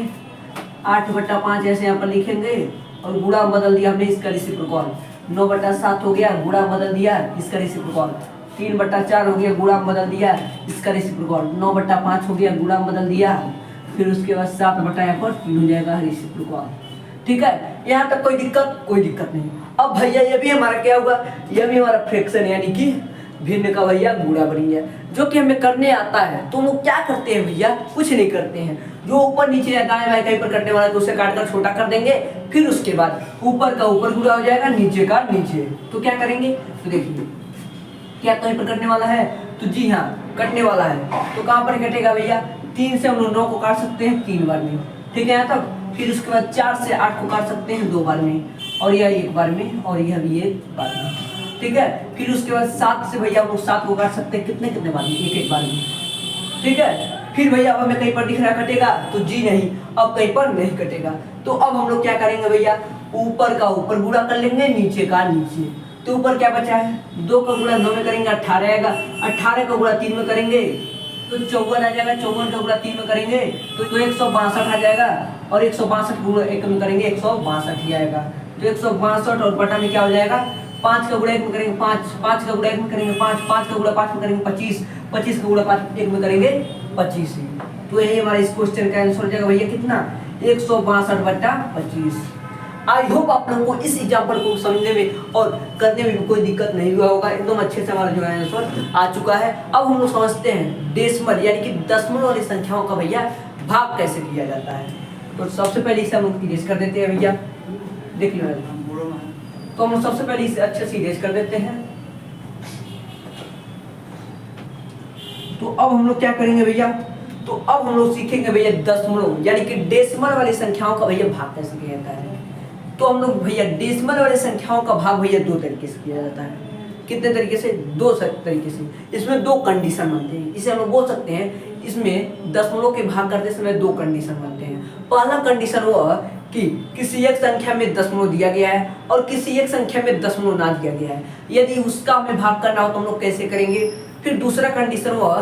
8/5 ऐसे यहाँ पर लिखेंगे और गुणा बदल दिया हमने इसका रेसिप्रोकल, 9/7 हो गया, गुणा बदल दिया इसका रेसिप्रोकल, 3/4 हो गया, गुणा बदल दिया इसका रेसिप्रोकल, 9/5 हो गया, गुणा बदल दिया, फिर उसके बाद 7/3 हो जाएगा रेसिप्रोकल, ठीक है। यहाँ तक कोई दिक्कत नहीं। अब भैया ये भी हमारा क्या हुआ, यह भी हमारा फ्रैक्शन यानी कि भिन्न का भैया गुणा बन गया, जो कि हमें करने आता है। तो हम लोग क्या करते हैं भैया, कुछ नहीं करते हैं। जो ऊपर नीचे या दाएं बाएं कहीं पर कटने वाला है तो उसे काट कर छोटा कर देंगे, फिर उसके बाद ऊपर का ऊपर गुणा हो जाएगा, नीचे का नीचे। तो क्या करेंगे, तो देखिए क्या कहीं पर कटने वाला है, तो जी हाँ कटने वाला है। तो कहाँ पर कटेगा भैया, 3 से हम लोग 9 को काट सकते हैं 3 बार में, ठीक है यहाँ तक। फिर उसके बाद 4 से 8 को काट सकते हैं 2 बार में, और यह 1 बार में, और यह भी 1 बार में, ठीक है। फिर उसके बाद 7 से भैया हम लोग 7 को काट सकते हैं कितने बार में, 1 बार में, ठीक है। फिर भैया अब हमें कहीं पर दिख रहा है कटेगा, तो जी नहीं, अब कहीं पर नहीं कटेगा। तो अब हम लोग क्या करेंगे भैया, ऊपर का ऊपर गुणा कर लेंगे, नीचे का नीचे। तो ऊपर क्या बचा है, 2 का गुणा 2 में करेंगे 18 आएगा, 18 का गुणा 3 में करेंगे तो 54 आ जाएगा, 54 का गुणा 3 में करेंगे तो 162 आ जाएगा, और 162 गुणा 1 में करेंगे 162 ही आएगा। तो 162 और बटा में क्या हो जाएगा, 5 का गुणा 1 में करेंगे 5, 5 का गुणा 1 में करेंगे 5, 5 का गुणा 5 में करेंगे 25, 25 का गुणा 5 1 में करेंगे 25 ही। तो यही हमारा इस क्वेश्चन का आंसर हो जाएगा भैया कितना, 162/25। आई होप आप लोगों को इस एग्जाम्पल को समझने में और करने में भी कोई दिक्कत नहीं हुआ होगा, एकदम अच्छे से हमारा जो है आंसर आ चुका है। अब हम लोग समझते हैं डेसिमल यानी कि दशमलव वाली संख्याओं का भैया भाग कैसे किया जाता है। तो सबसे पहले इसे हम लोग इरेज कर देते हैं भैया, देख लो। तो हम लोग सबसे पहले इसे अच्छे से इरेज कर देते हैं। तो अब हम लोग क्या करेंगे भैया, तो अब हम लोग सीखेंगे भैया दशमलव यानी कि डेसिमल वाली संख्याओं का भैया भाग कैसे किया जाता है। तो हम लोग भैया डेसिमल वाली संख्याओं का भाग भैया 2 तरीके से किया जाता है। कितने तरीके से, 2 तरीके से। इसमें 2 कंडीशन बनते हैं, इसे हम लोग बोल सकते हैं इसमें दशमलव के भाग करते समय 2 कंडीशन बनते हैं। पहला कंडीशन वो कि किसी एक संख्या में दशमलव दिया गया है और किसी एक संख्या में दशमलव ना दिया गया है, यदि उसका हमें भाग करना हो तो हम लोग कैसे करेंगे। फिर दूसरा कंडीशन वो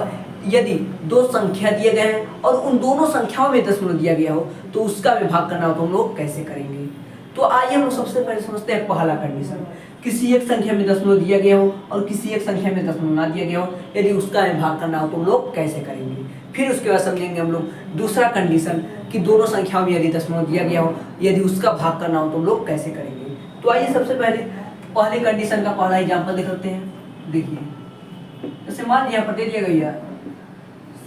यदि 2 संख्या दिए गए हैं और उन दोनों संख्याओं में दशमलव दिया गया हो तो उसका भी भाग करना हो तो हम लोग कैसे करेंगे। तो आइए हम लोग सबसे पहले समझते हैं पहला कंडीशन, किसी एक संख्या में दशमलव दिया गया हो और किसी एक संख्या में दशमलव ना दिया गया हो, यदि उसका हमें भाग करना हो तो हम लोग कैसे करेंगे। फिर उसके बाद समझेंगे हम लोग दूसरा कंडीशन कि दोनों संख्याओं में यदि दशमलव दिया गया हो, यदि उसका भाग करना हो तो हम लोग कैसे करेंगे। तो आइए सबसे पहले कंडीशन का पहला एग्जाम्पल देख लेते हैं। देखिए जैसे मान लिया पर दे दिया गया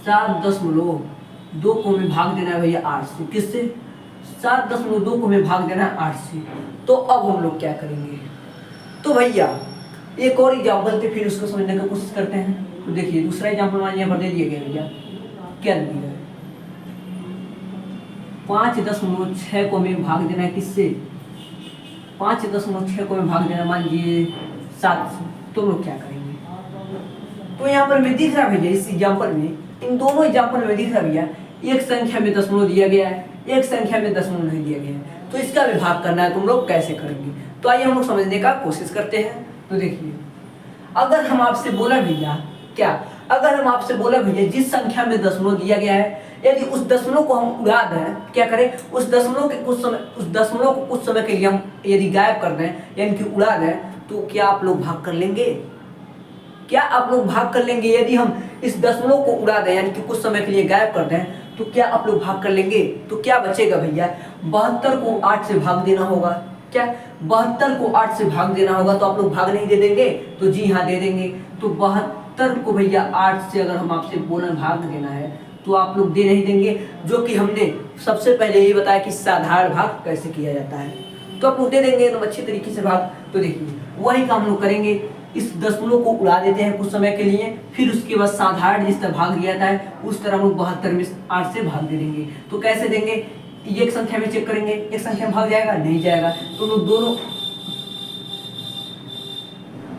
7.2 को हमें भाग देना है भैया 8 से, किससे, 7.2 को हमें भाग देना है 8 से। तो अब हम लोग क्या करेंगे, तो भैया एक और एग्जाम्पल थे फिर उसको समझने की कोशिश करते हैं। तो देखिए दूसरा एग्जाम्पल मान लिया पर दे दिया गया भैया, क्या दिया है, 5.6 को हमें भाग देना है किससे, 5.6 को हमें भाग देना मान लीजिए 7 से। तो हम लोग क्या करेंगे। तो यहाँ पर हमें दिख रहा है भैया इस एग्जाम्पल में, इन दोनों एग्जाम्पल में दिख रहा है भैया एक संख्या में दशमलव दिया गया है, एक संख्या में दशमलव नहीं दिया गया है, तो इसका भी भाग करना है तो हम लोग कैसे करेंगे। तो आइए हम लोग समझने का कोशिश करते हैं। तो देखिए अगर हम आपसे बोला भैया क्या, अगर हम आपसे बोला भैया जिस संख्या में दशमलव दिया गया है यदि उस दशमलव को हम उड़ा दें, क्या करें, उस दशमलव को कुछ समय के लिए हम यदि गायब कर दें यानी कि उड़ा दें, तो क्या आप लोग भाग कर लेंगे, क्या आप लोग भाग कर लेंगे। यदि हम इस दशमलव को उड़ा दें यानी कि कुछ समय के लिए गायब कर दें तो क्या आप लोग भाग कर लेंगे। तो क्या बचेगा भैया, 72 को 8 से भाग देना होगा, क्या 72 को 8 से भाग देना होगा। तो आप लोग भाग नहीं दे देंगे, तो जी हाँ दे देंगे। तो 72 को भैया 8 से अगर हम आपसे बोले भाग देना है तो आप लोग दे नहीं देंगे, जो कि हमने सबसे पहले ये बताया कि साधारण भाग कैसे किया जाता है। तो आप लोग दे देंगे एकदम अच्छी तरीके से भाग। तो देखिए वही काम हम लोग करेंगे, इस दशमलव को उड़ा देते हैं कुछ समय के लिए, फिर उसके बाद साधारण जिस तरह भाग दिया था उस तरह हम लोग 72 में 8 से भाग दे देंगे। तो कैसे देंगे, एक संख्या में चेक करेंगे, एक संख्या में भाग जाएगा नहीं जाएगा, तो लोग दोनों,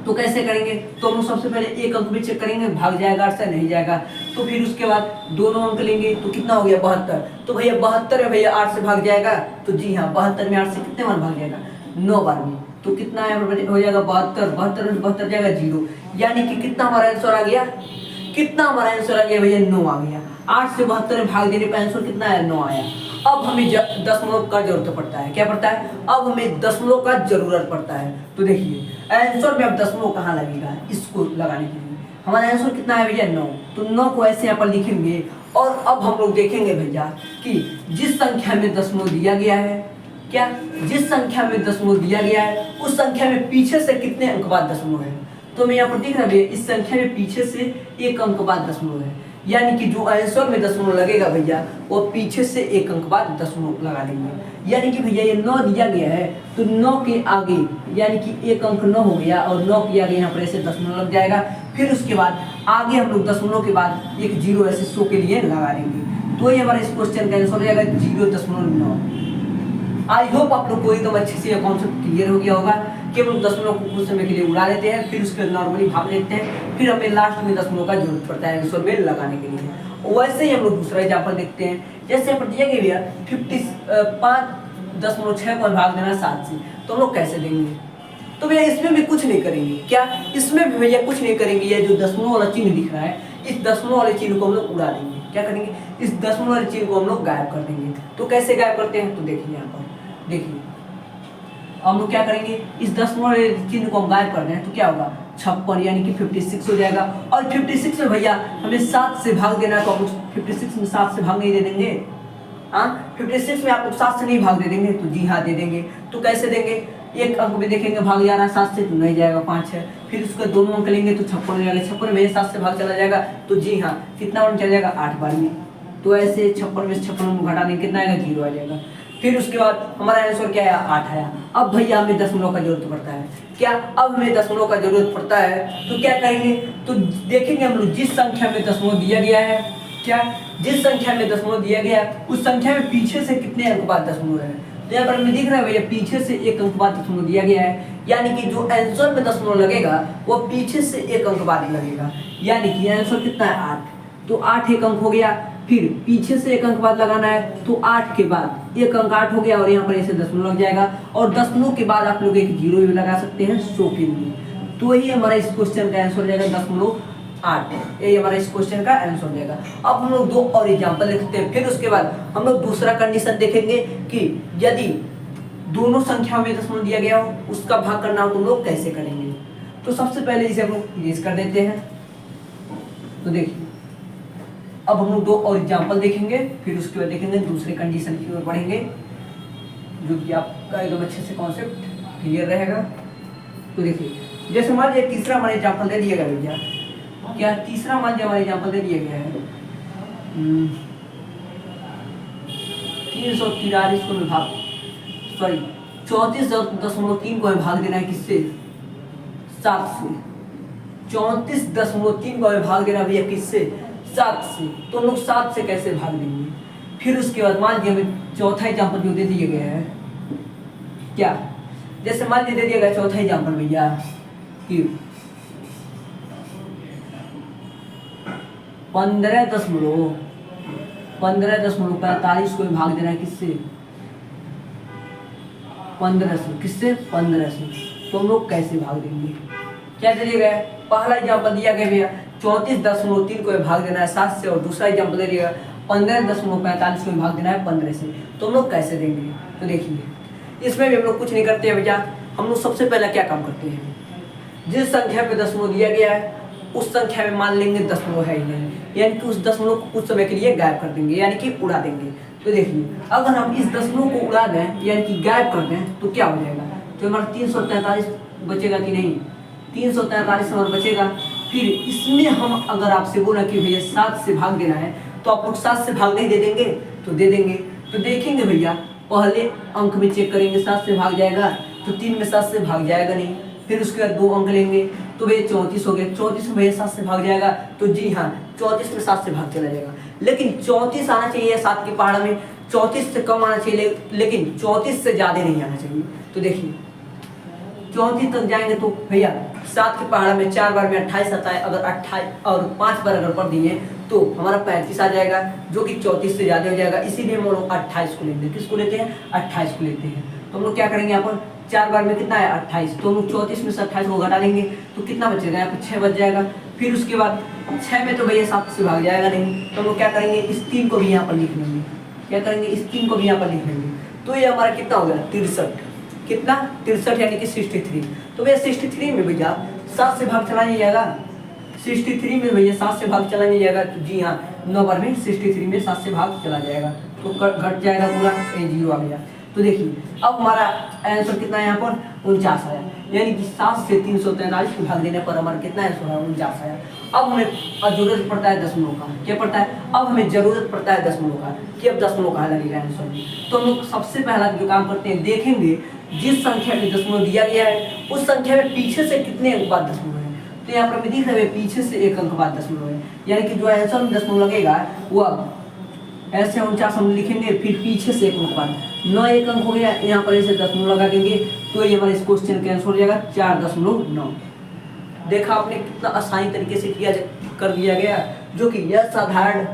तो कैसे करेंगे, तो हम लोग सबसे पहले एक अंक में चेक करेंगे भाग जाएगा 8 से नहीं जाएगा, तो फिर उसके बाद दोनों अंक लेंगे तो कितना हो गया 72। तो भैया 72 है भैया 8 से भाग जाएगा, तो जी हाँ 72 में 8 से कितने बार भाग जाएगा, 9 बार में। तो कितना है हो जाएगा 72, 72 जाएगा 0, यानी कि कितना हमारा आंसर आ गया, कितना हमारा आंसर आ गया भैया 9 आ गया। 8 से 72 में भाग देने पर आंसर कितना है 9 आया। अब हमें दशमलव का जरूरत पड़ता है, क्या पड़ता है, अब हमें दशमलव का जरूरत पड़ता है। तो देखिए आंसर में अब दशमलव कहाँ लगेगा, इसको लगाने के लिए हमारा आंसर कितना है भैया 9। तो 9 को ऐसे यहाँ पर लिखेंगे और अब हम लोग देखेंगे भैया कि जिस संख्या में दशमलव दिया गया है, क्या जिस संख्या में दशमलव दिया गया है उस संख्या में पीछे से कितने अंक बाद दशमलव है। तो मैं यहाँ पर देख रहा भैया इस संख्या में पीछे से 1 अंक बाद दशमलव है, यानी कि जो आंसर में दशमलव लगेगा भैया वो पीछे से 1 अंक बाद दशमलव लगा देंगे। यानी कि भैया ये 9 दिया गया है तो 9 के आगे यानी कि 1 अंक 9 हो गया और 9 के आगे यहाँ पर ऐसे दशमलव लग जाएगा। फिर उसके बाद आगे हम लोग दशमलव के बाद एक 0 ऐसे 100 के लिए लगा देंगे। तो ये हमारा इस क्वेश्चन का आंसर हो जाएगा 0.9। आई होप आप लोग को एकदम अच्छे से यह कॉन्सेप्ट क्लियर हो गया होगा कि हम लोग दशमलव को कुछ समय के लिए उड़ा लेते हैं, फिर उसके नॉर्मली भाग लेते हैं, फिर हमें लास्ट में दशमलव का जरूरत पड़ता है आंसर में लगाने के लिए। वैसे ही हम लोग दूसरा एग्जाम्पल देखते हैं। जैसे यहाँ पर दिया गया भैया 5.6 को भाग देना 7 से, तो हम लोग कैसे देंगे? तो भैया इसमें भी कुछ नहीं करेंगे। क्या इसमें भी भैया कुछ नहीं करेंगे? ये जो दशमलव वाला चिन्ह दिख रहा है, इस दशमलव वाले चिन्ह को हम लोग उड़ा देंगे। क्या करेंगे? इस दशमलव वाले चिन्ह को हम लोग गायब कर देंगे। तो कैसे गायब करते हैं? तो देखिए यहाँ पर, देखिए हम लोग क्या करेंगे, इस दशमलव वाले चिन्ह को हम गायब कर दें तो क्या होगा? 56 यानी कि 56 हो जाएगा। और 56 में भैया हमें 7 से भाग देना है, तो हम 56 में 7 से भाग नहीं दे देंगे? हाँ, 56 में आप लोग 7 से नहीं भाग दे देंगे? तो जी हाँ दे देंगे। तो कैसे देंगे? एक अंक में देखेंगे भाग जा रहा है 7 से, तो नहीं जाएगा, 5 है। फिर उसके दोनों अंक लेंगे तो 56 हो जाएगा। 56 में 7 से भाग चला जाएगा, तो जी हाँ कितना बार चला जाएगा? 8 बार में। तो ऐसे 56 में 56 घटा देंगे, कितना आएगा? 0 आ जाएगा। फिर उसके बाद हमारा आंसर क्या आया? 8 आया। अब भैया हमें दशमलव का जरूरत पड़ता है। क्या अब हमें दशमलव का जरूरत पड़ता है? तो क्या करेंगे? तो देखेंगे हम लोग जिस संख्या में दशमलव दिया गया है, क्या जिस संख्या में दशमलव दिया गया है उस संख्या में पीछे से कितने अंक बाद दशमलव है। तो यहाँ पर हमें दिख रहा है भैया पीछे से 1 अंक बाद दशमलव दिया गया है, यानी कि जो आंसर में दशमलव लगेगा वो पीछे से 1 अंक बाद लगेगा। यानी कि आंसर कितना है? 8। तो 8 एक अंक हो गया। फिर पीछे से 1 अंक बाद लगाना है, तो 8 के बाद 1 अंक 8 हो गया, और यहाँ पर ऐसे दशमलव लग जाएगा। और दशमलव के बाद आप लोग एक 0 भी लगा सकते हैं 100 के लिए। तो यही हमारा इस क्वेश्चन का आंसर हो जाएगा 0.8। यही हमारा इस क्वेश्चन का आंसर हो जाएगा। अब हम लोग 2 और एग्जाम्पल देखते हैं। फिर उसके बाद हम लोग दूसरा कंडीशन देखेंगे कि यदि दोनों संख्या में दशमलव दिया गया हो, उसका भाग करना हो तो हम लोग कैसे करेंगे। तो सबसे पहले इसे हम लोग इरेज कर देते हैं। तो देखिए अब हम लोग 2 और एग्जाम्पल देखेंगे, फिर उसके बाद देखेंगे दूसरे कंडीशन की ओर बढ़ेंगे, जो कि आपका एकदम अच्छे से कॉन्सेप्ट क्लियर रहेगा। तो देखिए जैसे मान लीजिए तीसरा हमारा एग्जाम्पल दे दिया गया भैया, क्या तीसरा मान लीजिए हमारा एग्जाम्पल दे दिया गया है 343 को भाग 34.3 को भाग देना है किससे? 7 से। 34.3 को भाग देना भैया किससे? 7 से। तो हम लोग 7 से कैसे भाग देंगे? फिर उसके बाद मान लीजिए हमें चौथा एग्जाम्पल जो दे दिया गया है, क्या जैसे मान लीजिए दे दिया गया चौथा एग्जाम्पल भैया कि 15.45 को भाग देना है किससे? 15 से। किससे? 15 से। तो हम लोग कैसे भाग देंगे? क्या दे दिया गया? पहला एग्जाम्पल दिया गया भैया 34.3 को भाग देना है 7 से, और दूसरा एग्जाम्पल दे दिया 15.45 को भाग देना है 15 से। तो हम लोग कैसे देंगे? तो देखिए इसमें भी हम लोग कुछ नहीं करते हैं भैया। हम लोग सबसे पहले क्या काम करते हैं, जिस संख्या पे दशमलव दिया गया है उस संख्या में मान लेंगे दशमलव है ही नहीं, यानी कि उस दशमलव को कुछ समय के लिए गायब कर देंगे, यानी कि उड़ा देंगे। तो देखिए अगर हम इस दशमलव को उड़ा दें यानी कि गायब कर दें तो क्या हो जाएगा? तो हमारा 343 बचेगा कि नहीं? 343 हमारा बचेगा। फिर इसमें हम अगर आपसे बोला कि भैया 7 से भाग देना है, तो आप लोग 7 से भाग नहीं दे देंगे? तो दे देंगे। तो देखेंगे भैया पहले अंक में चेक करेंगे 7 से भाग जाएगा, तो 3 में 7 से भाग जाएगा नहीं। फिर उसके बाद 2 अंक लेंगे तो भैया 34 हो गया। 34 में भैया 7 से भाग जाएगा, तो जी हाँ 34 में 7 से भाग चला जाएगा। लेकिन 34 आना चाहिए 7 के पहाड़ में, 34 से कम आना चाहिए, लेकिन 34 से ज़्यादा नहीं आना चाहिए। तो देखिए 34 तक जाएंगे तो भैया 7 के पहाड़ में 4 बार में 28 आता है। अगर 28 और 5 बार अगर पढ़ दिए तो हमारा 35 आ जाएगा, जो कि 34 से ज़्यादा हो जाएगा। इसीलिए हम लोग 28 को लेते हैं। किसको लेते हैं? 28 को लेते हैं। तो हम लोग क्या करेंगे, यहाँ पर 4 बार में कितना है? 28। तो हम लोग 34 में से 28 को घटा लेंगे तो कितना बचेगा? यहाँ पर 6 बच जाएगा। फिर उसके बाद 6 में तो भैया 7 से भाग जाएगा नहीं, तो हम लोग क्या करेंगे, इस 3 को भी यहाँ पर लिख लेंगे। क्या करेंगे? इस 3 को भी यहाँ पर लिख लेंगे। तो ये हमारा कितना हो गया? 63। कितना? 63 यानी कि 63। तो भैया 63 में भैया 7 से भाग चला नहीं जाएगा। 63 में भैया 7 से भाग चला नहीं जाएगा, तो जी हाँ 9 बार में 63 में 7 से भाग चला जाएगा, तो घट जाएगा पूरा, ये 0 आ गया। तो देखिए अब हमारा आंसर कितना है यहाँ पर? 49 आया। यानी कि 7 से 343 को भाग देने पर हमारा कितना आंसर है? 49 आया। अब हमें जरूरत पड़ता है दशमलव का। क्या पड़ता है? अब हमें जरूरत पड़ता है दशमलव का कि अब दशमलव कहाँ लगेगा आंसर में। तो हम लोग सबसे पहला जो काम करते हैं, देखेंगे जिस संख्या में दशमलव दिया गया है उस संख्या में पीछे से कितने अंक बाद दशमलव है। तो यहाँ पर हमें दिख रहा है पीछे से 1 अंक बाद दशमलव है, यानी कि जो आंसर में दशमलव लगेगा वो अब ऐसे 49 हम लिखेंगे, फिर पीछे से 1 अंक बाद 9 1 अंक हो गया, यहाँ पर ऐसे दशमलव लगा देंगे, तो ये हमारे इस क्वेश्चन का आंसर हो जाएगा 4.9। देखा आपने कितना आसानी तरीके से किया कर दिया गया, जो कि यह साधारण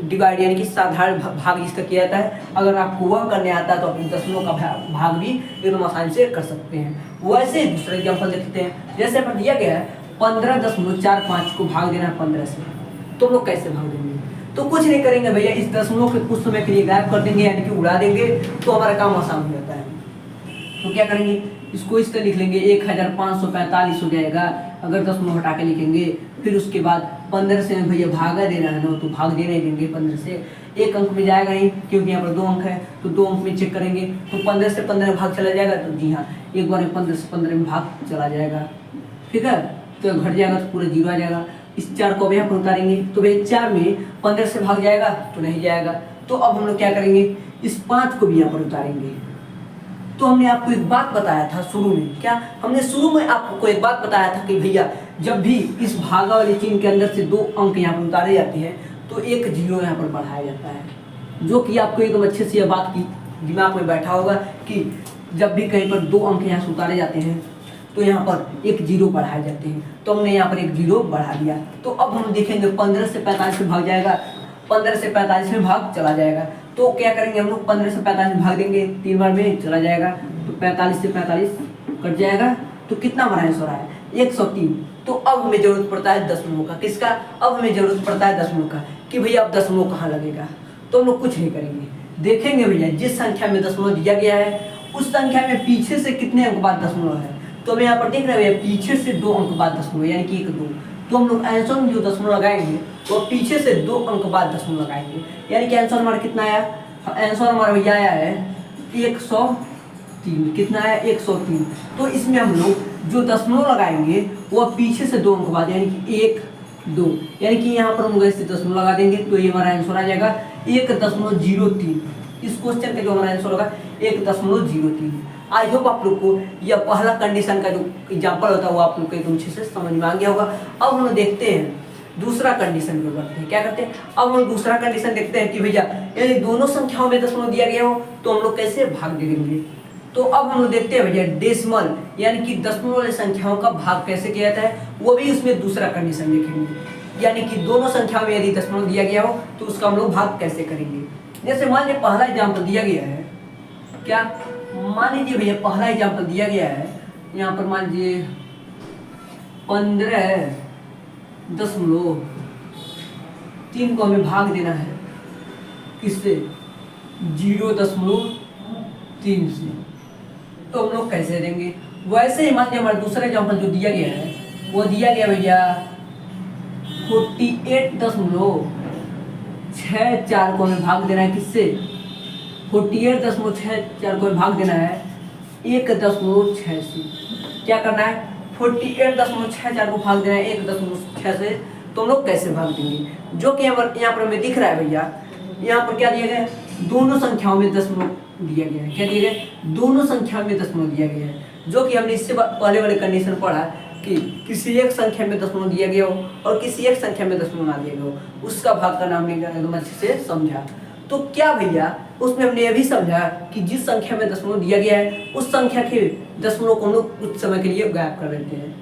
डिवाइड यानी कि साधारण भाग जिसका किया जाता है, अगर आपको वह करने आता है तो अपने दशमलव का भाग भी एकदम आसानी से कर सकते हैं। वैसे दूसरा एग्जाम्पल देखते हैं। जैसे पर दिया गया है 15.45 को भाग देना है 15 से, तो हम लोग कैसे भाग देंगे? तो कुछ नहीं करेंगे भैया, इस दशमलव के कुछ समय के लिए गायब कर देंगे यानी कि उड़ा देंगे, तो हमारा काम आसान हो जाता है। तो क्या करेंगे, इसको इस तरह लिख लेंगे 1545 हो जाएगा अगर दशमलव हटा के लिखेंगे। फिर उसके बाद 15 से भैया भागा देना है ना, तो भाग देने देंगे 15 से, एक अंक में जाएगा नहीं क्योंकि यहाँ पर 2 अंक है, तो 2 अंक में चेक करेंगे तो 15 से 15 भाग चला जाएगा, तो जी हाँ एक बार में 15 से 15 में भाग चला जाएगा। ठीक है, तो घट जाएगा तो पूरा 0 आ जाएगा। इस 4 को अब यहाँ पर उतारेंगे तो भाई 4 में 15 से भाग जाएगा तो नहीं जाएगा। तो अब हम लोग क्या करेंगे, इस 5 को भी यहाँ पर उतारेंगे। तो हमने आपको एक बात बताया था शुरू में, क्या हमने शुरू में आपको एक बात बताया था कि भैया जब भी इस भागा वाले चिन्ह के अंदर से 2 अंक यहाँ पर उतारे जाते हैं तो एक 0 यहाँ पर बढ़ाया जाता है, जो कि आपको एकदम अच्छे से यह बात की दिमाग में बैठा होगा कि जब भी कहीं पर 2 अंक यहाँ से उतारे जाते हैं तो यहाँ पर एक 0 बढ़ाए जाते हैं। तो हमने यहाँ पर एक 0 बढ़ा दिया। तो अब हम देखेंगे 15 से 45 में भाग जाएगा, 15 से 45 में भाग चला जाएगा। तो क्या करेंगे हम लोग 15 से 45 में भाग देंगे, 3 बार में चला जाएगा, तो 45 से 45 कट जाएगा। तो कितना हमारा आंसर आया 103। तो अब हमें जरूरत पड़ता है दशमलव का, किसका? अब हमें जरूरत पड़ता है दशमलव का कि भैया अब दशमलव कहाँ लगेगा। तो हम लोग कुछ नहीं करेंगे, देखेंगे भैया जिस संख्या में दशमलव दिया गया है उस संख्या में पीछे से कितने अंक बाद दशमलव है। तो हम यहाँ पर देख रहे हैं पीछे से 2 अंक बाद दशमलव यानी कि 1 2। तो हम लोग आंसर में जो दशमलव लगाएंगे वो पीछे से 2 अंक बाद दशमलव लगाएंगे, यानी कि आंसर हमारा कितना आया? आंसर हमारा भैया आया है 103। कितना है? 103। तो इसमें हम लोग जो दशमलव लगाएंगे वो पीछे से 2 अंक बाद यानी कि 1 2, यानी कि यहाँ पर हम ऐसे दशमलव लगा देंगे तो ये हमारा आंसर आ जाएगा 1.03। इस क्वेश्चन का जो हमारा आंसर होगा 1.03। आई होप आप लोग को यह पहला कंडीशन का जो एग्जाम्पल होता है वो आप लोग को एकदम अच्छे से समझ में आ गया होगा। अब हम देखते हैं दूसरा कंडीशन को करते हैं। क्या करते हैं, अब हम दूसरा कंडीशन देखते हैं कि भैया यदि दोनों संख्याओं में दशमलव दिया गया हो तो हम लोग कैसे भाग दे देंगे। तो अब हम लोग देखते हैं भैया डेसिमल यानी कि दशमलव वाली संख्याओं का भाग कैसे किया जाता है, वो भी उसमें दूसरा कंडीशन देखेंगे। यानी कि दोनों संख्याओं में यदि दशमलव दिया गया हो तो उसका हम लोग भाग कैसे करेंगे। जैसे मान लीजिए पहला एग्जाम्पल दिया गया है, क्या मान लीजिए भैया पहला एग्जाम्पल दिया गया है, यहाँ पर मान लीजिए 15.3 को हमें भाग देना है किससे? 0.3 से। तो हम लोग कैसे देंगे? वैसे ही मान लीजिए हमारा दूसरा एग्जाम्पल जो दिया गया है वो दिया गया भैया 48.64 को हमें भाग देना है किससे? 48.64 को भाग देना है 1.6 से। क्या करना है? 48.64 को भाग देना है 1.6 से। तो हम लोग कैसे भाग देंगे? जो कि यहाँ पर हमें दिख रहा है भैया, यहाँ पर क्या दिया गया है? दोनों संख्याओं में दशमलव दिया गया है। क्या दिया गया? दोनों संख्याओं में दशमलव दिया गया है, जो कि हमने इससे पहले वाले कंडीशन पढ़ा कि किसी एक संख्या में दशमलव दिया गया हो और किसी एक संख्या में दशमलव ना दिया गया हो, उसका भाग करना हमने एकदम अच्छे से समझा। तो क्या भैया उसमें हमने यह भी समझा कि जिस संख्या में दशमलव दिया गया है उस संख्या के दशमलव को हम लोग कुछ समय के लिए गायब कर देते हैं।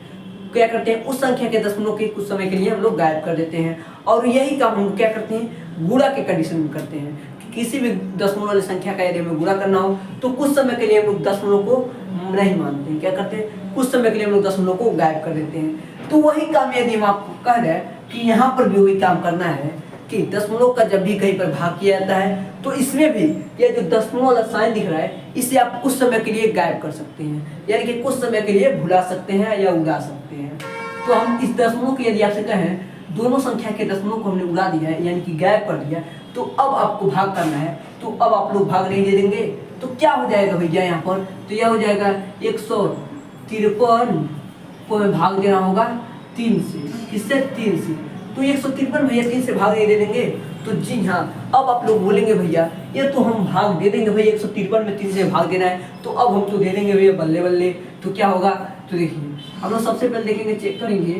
क्या करते हैं? उस संख्या के दशमलव के कुछ समय के लिए हम लोग गायब कर देते हैं। और यही काम हम क्या करते हैं? गुणा के कंडीशन में करते हैं कि किसी भी दशमलव वाली संख्या का यदि हमें गुणा करना हो तो कुछ समय के लिए हम लोग दशमलव को नहीं मानते हैं। क्या करते हैं? कुछ समय के लिए हम लोग दशमलव को गायब कर देते हैं। तो वही काम यदि हम आपको कह रहे हैं कि यहाँ पर भी वही काम करना है कि दशमलव का जब भी कहीं पर भाग किया जाता है तो इसमें भी ये जो दशमलव वाला साइन दिख रहा है इसे आप कुछ समय के लिए गायब कर सकते हैं, यानी कि कुछ समय के लिए भुला सकते हैं या उड़ा सकते हैं। तो हम इस दशमलव को यदि आपसे कहें दोनों संख्या के दशमलव को हमने उड़ा दिया है यानी कि गायब कर दिया, तो अब आपको भाग करना है, तो अब आप लोग भाग नहीं दे देंगे तो क्या हो जाएगा भैया यहाँ पर? तो यह हो जाएगा 153 को हमें भाग देना होगा 3 से। किससे? 3 से। तो 153 भैया 3 से भाग नहीं दे देंगे। तो जी हाँ, अब आप लोग बोलेंगे भैया ये तो हम भाग दे देंगे भैया 153 में 3 से भाग देना है, तो अब हम तो दे देंगे भैया बल्ले बल्ले। तो क्या होगा? तो देखिए हम लोग सबसे पहले देखेंगे, चेक करेंगे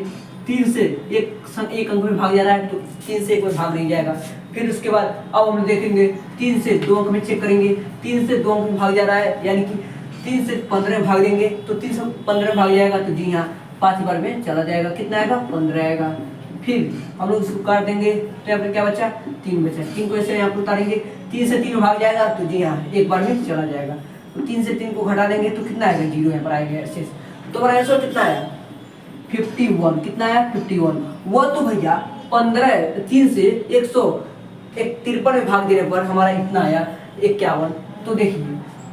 3 से एक अंक में भाग जा रहा है तो 3 से 1 में भाग नहीं जाएगा। फिर उसके बाद अब हम देखेंगे 3 से 2 अंक में चेक करेंगे, 3 से 2 अंक में भाग जा रहा है यानी कि 3 से 15 में भाग देंगे तो 3 से 15 में भाग जाएगा। तो जी हाँ 5 बार में चला जाएगा, कितना आएगा? 15 आएगा। फिर हम लोग इसको काट देंगे तो यहाँ पर क्या बचा 3 बचा। 3 को ऐसे यहाँ पर उतारेंगे, 3 से 3 भाग जाएगा तो जी हाँ एक बार में चला जाएगा। तो 3 से 3 को घटा देंगे तो कितना आएगा 0 यहाँ पर आएगा शेष। तो हमारा आंसर कितना आया 51। कितना आया 51। वो तो भैया 15 3 से 153 में भाग देने पर हमारा इतना आया 51। तो देखिए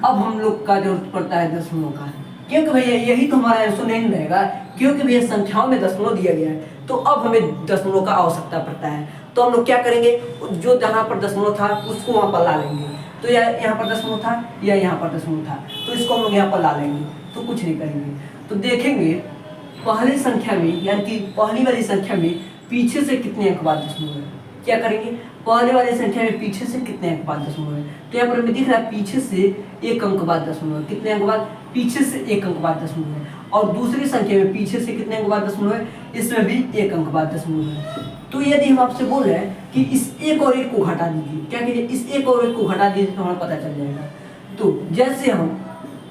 अब हम लोग का जरूरत पड़ता है दशमलव का, क्योंकि भैया यही तो हमारा आंसर नहीं रहेगा, क्योंकि भैया संख्याओं में दशमलव दिया गया है। तो अब हमें दशमलव का आवश्यकता पड़ता है। तो हम लोग क्या करेंगे, जो जहाँ पर दशमलव था उसको वहाँ पर ला लेंगे। तो यहाँ पर दशमलव था या यहाँ पर दशमलव था, तो इसको हम लोग यहाँ पर ला लेंगे। तो कुछ नहीं करेंगे, तो देखेंगे पहली संख्या में यानी कि पहली वाली संख्या में पीछे से कितने अंक बाद दशमलव है। क्या करेंगे, पहले वाली संख्या में पीछे से कितने अंक बाद दशमलव है। तो यहाँ पर हमें दिख रहा है पीछे से 1 अंक बाद दशमलव है। कितने अंक बाद, पीछे से 1 अंक बाद दशमलव है। और दूसरी संख्या में पीछे से कितने अंक बाद दशमलव है, इसमें भी 1 अंक बाद दशमलव है। तो यदि हम आपसे बोल रहे हैं कि इस 1 और 1 को घटा दीजिए, क्या कीजिए, इस 1 और 1 को घटा दीजिए तो हमें पता चल जाएगा। तो जैसे हम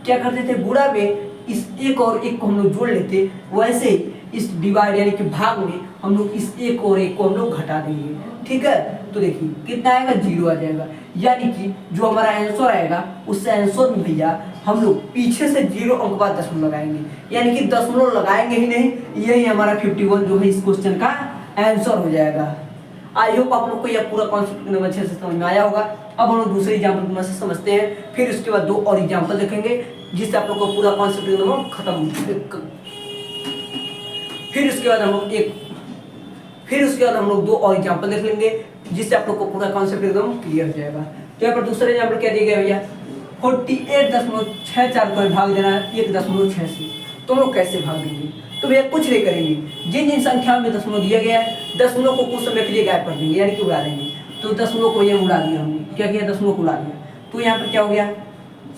क्या करते थे, गुणा में इस 1 और 1 को हम लोग जोड़ लेते, वैसे इस डिवाइड यानी कि भाग में हम लोग इस 1 और 1 को हम लोग घटा देंगे। ठीक है, तो देखिए कितना आएगा 0 आ जाएगा। यानी कि जो हमारा आंसर आएगा उस आंसर में भैया हम लोग पीछे से 0 अंक बाद दशमलव लगाएंगे, यानी कि दशमलव लगाएंगे ही नहीं। यही हमारा 51 जो है इस क्वेश्चन का आंसर हो जाएगा। आई होप आप लोग को यह पूरा कॉन्सेप्ट एकदम अच्छे से समझ में आया होगा। अब हम लोग दूसरे एग्जाम्पल में से समझते हैं, फिर उसके बाद 2 और एग्जाम्पल देखेंगे जिससे आप लोग को पूरा कॉन्सेप्ट एकदम खत्म। फिर उसके बाद हम लोग 2 और एग्जाम्पल देख लेंगे जिससे आप लोग को पूरा कॉन्सेप्ट एकदम क्लियर हो जाएगा। तो यहाँ पर दूसरा एग्जाम्पल क्या दिया गया भैया, 48.64 को भाग देना है 1.6 से। तो हम लोग कैसे भाग देंगे, तो भैया कुछ नहीं करेंगे, जिन जिन संख्याओं में दशमलव दिया गया है दशमलव को कुछ समय के लिए गायब कर देंगे, यानी कि उड़ा देंगे। तो दशमलव को ये उड़ा दिया हमने, क्या किया, दशमलव को उड़ा दिया। तो यहाँ पर क्या हो गया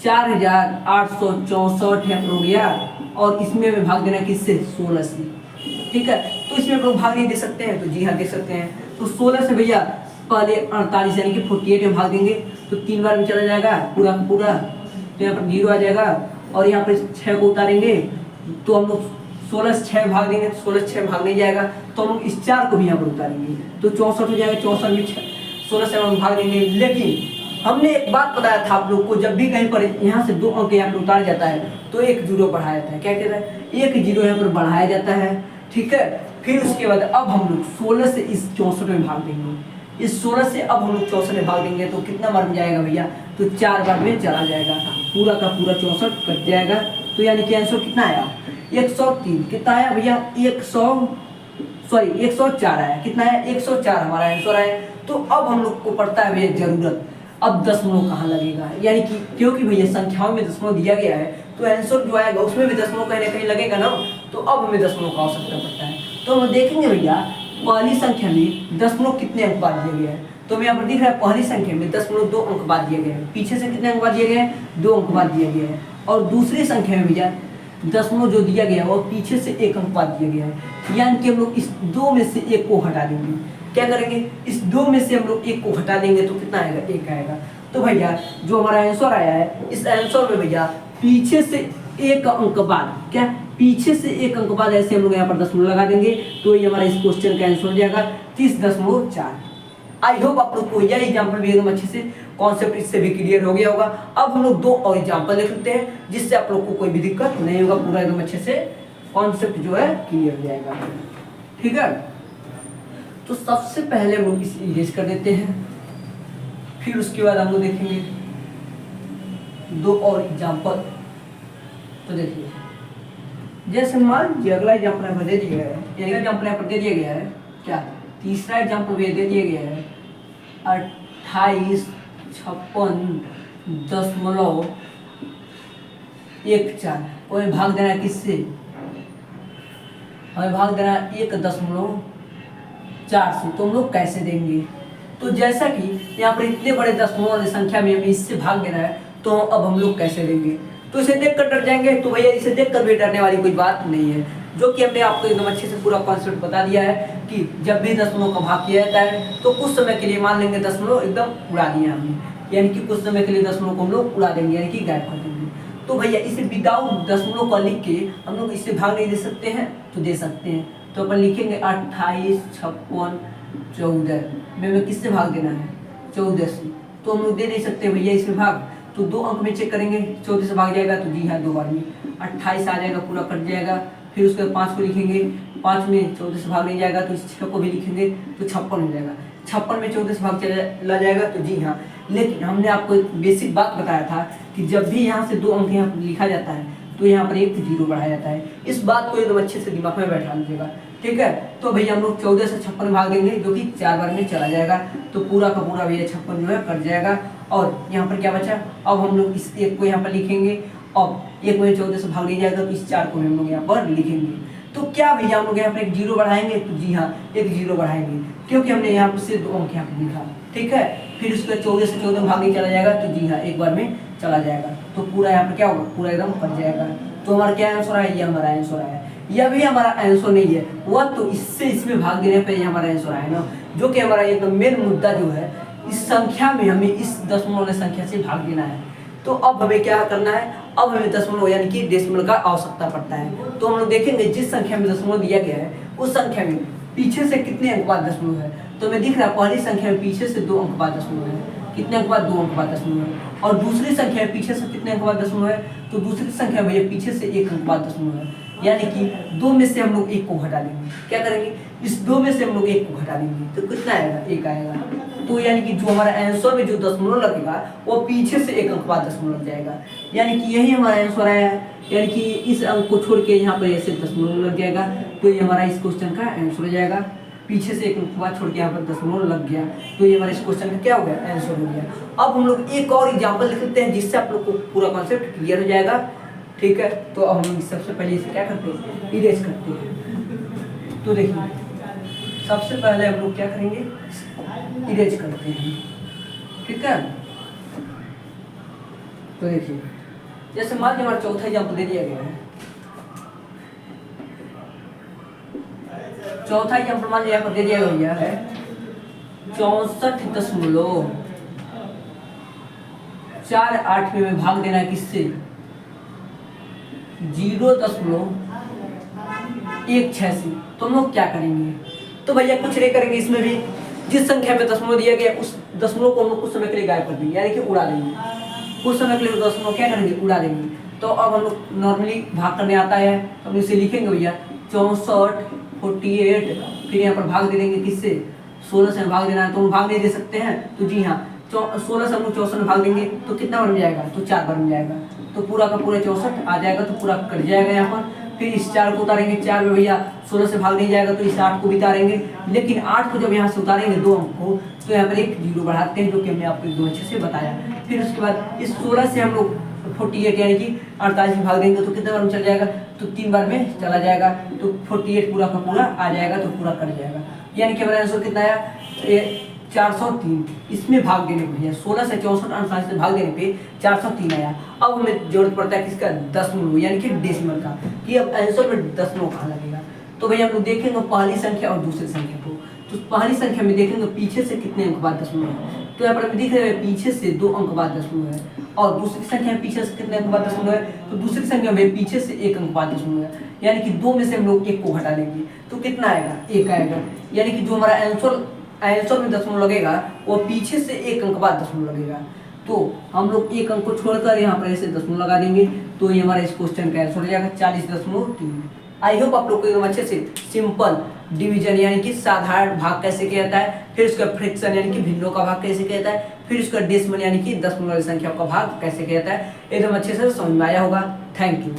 4864 यहाँ पर हो गया, और इसमें हमें भाग देना किससे, 16 से। ठीक है, तो इसमें हम लोग भाग नहीं दे सकते हैं, तो जी हाँ दे सकते हैं। तो 16 से भैया पहले 48 यानी कि 48 में भाग देंगे तो 3 बार में चला जाएगा पूरा का पूरा। तो यहाँ पर 0 आ जाएगा, और यहाँ पर 6 को उतारेंगे तो हम लोग 16 से 6 भाग देंगे, 16 से 6 भाग नहीं जाएगा तो हम लोग इस 4 को भी यहाँ पर उतारेंगे तो 64 हो जाएगा। 64 में 16 से हम भाग देंगे। लेकिन हमने एक बात बताया था आप लोग को, जब भी कहीं पर यहाँ से 2 अंक यहाँ पर उतारा जाता है तो 1 0 बढ़ाया जाता है। क्या कहता है, 1 0 यहाँ पर बढ़ाया जाता है। ठीक है, फिर उसके बाद अब हम लोग 16 से इस 64 में भाग देंगे। इस 16 से अब हम लोग 64 में भाग देंगे तो कितना बार में जाएगा भैया, तो 4 बार में चला जाएगा, पूरा का पूरा 64 कट जाएगा। तो यानी कि आंसर कितना आया 103। कितना आया भैया 104 आया। कितना आया 104 हमारा आंसर आया। तो अब हम लोग को पड़ता है भैया जरूरत, अब दशमलव कहाँ लगेगा, यानी कि क्योंकि भैया संख्याओं में दशमलव दिया गया है तो आंसर जो आएगा उसमें भी दशमलव कहीं ना कहीं लगेगा ना। तो अब हमें दशमलव का आवश्यकता पड़ता है। तो हम देखेंगे भैया पहली संख्या में दशमलव कितने अंक बाद दिया गया है। तो हमें यहाँ पर दिख रहा है पहली संख्या में 0.2 अंक बाद दिया गया है, पीछे से कितने अंक बाद दिया गया है, 2 अंक बाद दिया गया है। और दूसरी संख्या में भैया दशमलव जो दिया गया है वो पीछे से 1 अंक बाद दिया गया है, यानी कि हम लोग इस 2 में से 1 को हटा देंगे। क्या करेंगे, इस 2 में से हम लोग 1 को हटा देंगे तो कितना आएगा, 1 आएगा। तो भैया जो हमारा आंसर आया है, इस आंसर में भैया पीछे से 1 अंक बाद, क्या पीछे से 1 अंक बाद ऐसे हम लोग यहाँ पर दशमलव लगा देंगे तो ये हमारा इस क्वेश्चन का आंसर हो जाएगा 30.4। आई होप आप लोग को यह एग्जाम्पल भी एकदम अच्छे से कॉन्सेप्ट इससे भी क्लियर हो गया होगा। अब हम लोग 2 और एग्जाम्पल देख लेते हैं जिससे आप लोग को कोई भी दिक्कत नहीं होगा, पूरा एकदम अच्छे से कॉन्सेप्ट जो है क्लियर हो जाएगा। ठीक है, तो सबसे पहले हम लोग इसे इरेज कर देते हैं, फिर उसके बाद हम लोग देखेंगे 2 और एग्जाम्पल। तो देखिए जैसे मान लीजिए अगला एग्जाम्पल यहाँ पर दे दिया गया है, यानी एग्जाम्पल यहाँ पर दे दिया गया है, क्या तीसरा एग्जाम्पल भी दे दिया गया है 2856.14 को भाग देना है किससे, हमें भाग देना है 1.4 से। तो हम लोग कैसे देंगे, तो जैसा कि यहाँ पर इतने बड़े दशमलव वाली संख्या में हमें इससे भाग देना है तो अब हम लोग कैसे देंगे, तो इसे देख कर डर जाएंगे। तो भैया इसे देख कर भी डरने वाली कोई बात नहीं है, जो कि हमने आपको एकदम अच्छे से पूरा कॉन्सेप्ट बता दिया है कि जब भी दशमलव का भाग किया जाता है तो कुछ समय के लिए मान लेंगे दशमलव एकदम उड़ा दिया हमने, यानी कि कुछ समय के लिए दशमलव को हम लोग उड़ा देंगे, यानी कि गायब कर देंगे। तो भैया इसे विदाउट दशमलव का लिख के हम लोग इससे भाग नहीं दे सकते हैं, तो दे सकते हैं। तो अपन लिखेंगे 28, 56, 14 में किससे भाग देना है 14 से। तो हम लोग दे नहीं सकते भैया इसमें भाग, तो 2 अंक में चेक करेंगे 14 से भाग जाएगा तो जी हाँ 2 बार में 28 आ जाएगा, पूरा कट जाएगा। फिर उसके बाद 5 को लिखेंगे, 5 में 14 से भाग नहीं जाएगा तो इस 6 को भी लिखेंगे तो 56 हो जाएगा। 56 में 14 से भाग चला जाएगा तो जी हाँ। लेकिन हमने आपको एक बेसिक बात बताया था कि जब भी यहाँ से 2 अंक यहाँ पर लिखा जाता है तो यहाँ पर एक 0 बढ़ाया जाता है। इस बात को एकदम अच्छे से दिमाग में बैठा लीजिएगा, ठीक है। तो भैया हम लोग 14 से 56 भाग देंगे जो कि 4 बार में चला जाएगा, तो पूरा का पूरा भैया 56 जो है कट जाएगा। और यहाँ पर क्या बचा, अब हम लोग इस 1 को यहाँ पर लिखेंगे, और 1 में 14 से भाग नहीं जाएगा तो इस 4 को हम लोग यहाँ पर लिखेंगे। तो क्या भैया हम लोग यहाँ पर एक 0 बढ़ाएंगे, तो जी हाँ एक 0 बढ़ाएंगे, क्योंकि हमने यहाँ पर से 2 अंक यहाँ पर लिखा, ठीक है। फिर उसके 14 से 14 भाग नहीं चला जाएगा तो जी हाँ एक बार में चला जाएगा, तो पूरा यहाँ पर क्या होगा, पूरा एकदम कट जाएगा। तो हमारा क्या आंसर है, ये हमारा आंसर है। यह भी हमारा आंसर नहीं है, वह तो इससे इसमें भाग देने पे हमारा आंसर है ना, जो कि हमारा एकदम मेन मुद्दा जो है, इस संख्या में हमें इस दशमलव वाले संख्या से भाग देना है। तो अब हमें क्या करना है, अब हमें दशमलव यानी कि डेसिमल का आवश्यकता पड़ता है। तो हम लोग देखेंगे जिस संख्या में दशमलव दिया गया है उस संख्या में पीछे से कितने अंक बाद दशमलव है। तो हमें दिख रहा है पहली संख्या में पीछे से 2 अंक बाद दशमलव है, कितने अंक बाद 2 अंक बाद दशमलव है। और दूसरी संख्या में पीछे से कितने अंक बाद दशमलव है, तो दूसरी संख्या में पीछे से 1 अंक बाद दशमलव है। यानी कि 2 में से हम लोग 1 को घटा देंगे। क्या करेंगे, इस 2 में से हम लोग 1 को घटा देंगे तो कितना आएगा, 1 आएगा। तो यानी कि जो हमारा आंसर में जो दशमलव लगेगा वो पीछे से 1 अंक बाद दशमलव लग जाएगा। यानी कि यही हमारा आंसर आया है, यानी कि इस अंक को छोड़ के यहाँ पर ऐसे दशमलव लग जाएगा, तो ये हमारा इस क्वेश्चन का आंसर हो जाएगा। पीछे से 1 अंक बाद छोड़ के यहाँ पर दशमलव लग गया, तो ये हमारे इस क्वेश्चन का क्या हो गया, आंसर हो गया। अब हम लोग एक और एग्जाम्पल लिख लेते हैं जिससे आप लोग को पूरा कॉन्सेप्ट क्लियर हो जाएगा, ठीक है। तो अब हम सबसे पहले इसे क्या करते हैं, इरेज करते हैं। तो देखिए सबसे पहले हम लोग क्या करेंगे, इरेज करते हैं, ठीक है। तो देखिए जैसे मान लीजिए हमारा चौथा एग्जाम्पल दे दिया गया है, चौथा एग्जाम्पल मान लीजिए यहाँ पर दे दिया गया है 64.48 में भाग देना है किससे, 0.16 से। तो हम लोग क्या करेंगे, तो भैया कुछ नहीं करेंगे, इसमें भी जिस संख्या में दशमलव दिया गया उस दशमलव को हम लोग कुछ समय के लिए गायब कर देंगे, यानी कि उड़ा देंगे। कुछ समय के लिए दशमलव क्या करेंगे, उड़ा देंगे। तो अब हम लोग नॉर्मली भाग करने आता है, हम इसे लिखेंगे भैया 64, 48, फिर यहाँ पर भाग दे देंगे किससे, 16 से भाग देना है, तो हम भाग नहीं दे सकते हैं, तो जी हाँ 16 से हम लोग 64 में भाग देंगे तो कितना बन जाएगा, तो 4 बार बन जाएगा, तो पूरा का पूरा 64 आ जाएगा, तो पूरा कट जाएगा यहाँ पर। फिर इस 4 को उतारेंगे, 4 में भैया 16 से भाग नहीं जाएगा तो इस 8 को भी उतारेंगे, लेकिन 8 को जब यहाँ से उतारेंगे 2 अंक को तो यहाँ पर एक 0 बढ़ाते हैं, जो कि हमने आपको एकदम अच्छे से बताया। फिर उसके बाद इस 16 से हम लोग 48 यानी कि 48 में भाग देंगे तो कितने बार में चल जाएगा, तो 3 बार में चला जाएगा, तो 48 पूरा का पूरा आ जाएगा, तो पूरा कट जाएगा। यानी कि हमारा आंसर कितना आया, 403। इसमें भाग देने पे भैया 16 से 64 48 से भाग देने पे 403 आया। अब हमें जरूरत पड़ता है किसका, दशमलव यानी कि डेसिमल का, कि अब आंसर में दशमलव कहाँ लगेगा। तो भैया हम लोग देखेंगे पहली संख्या और दूसरी संख्या को। तो पहली संख्या में देखेंगे पीछे से कितने अंक बाद दशमलव है, तो यहाँ पर हमें दिख रहा है पीछे से 2 अंक बाद दशमलव है, और दूसरी संख्या में पीछे से कितने अंक बाद दशमलव है, तो दूसरी संख्या में पीछे से 1 अंक बाद दशमलव है। यानी कि 2 में से हम लोग 1 को घटा देंगे तो कितना आएगा, 1 आएगा। यानी कि जो हमारा आंसर में दशमलव लगेगा वो पीछे से 1 अंक बाद दशमलव लगेगा, तो हम लोग 1 अंक को छोड़कर यहाँ पर ऐसे दशमलव लगा देंगे, तो ये हमारा इस क्वेश्चन का आंसर हो जाएगा 40.3। आई होप आप लोग को एकदम अच्छे से सिंपल डिवीजन यानी कि साधारण भाग कैसे किया जाता है, फिर उसका फ्रैक्शन यानी कि भिन्नों का भाग कैसे किया जाता है, फिर उसका डेसिमल यानी कि दशमलव संख्या का भाग कैसे किया जाता है, एकदम अच्छे से समझ में आया होगा। Thank you.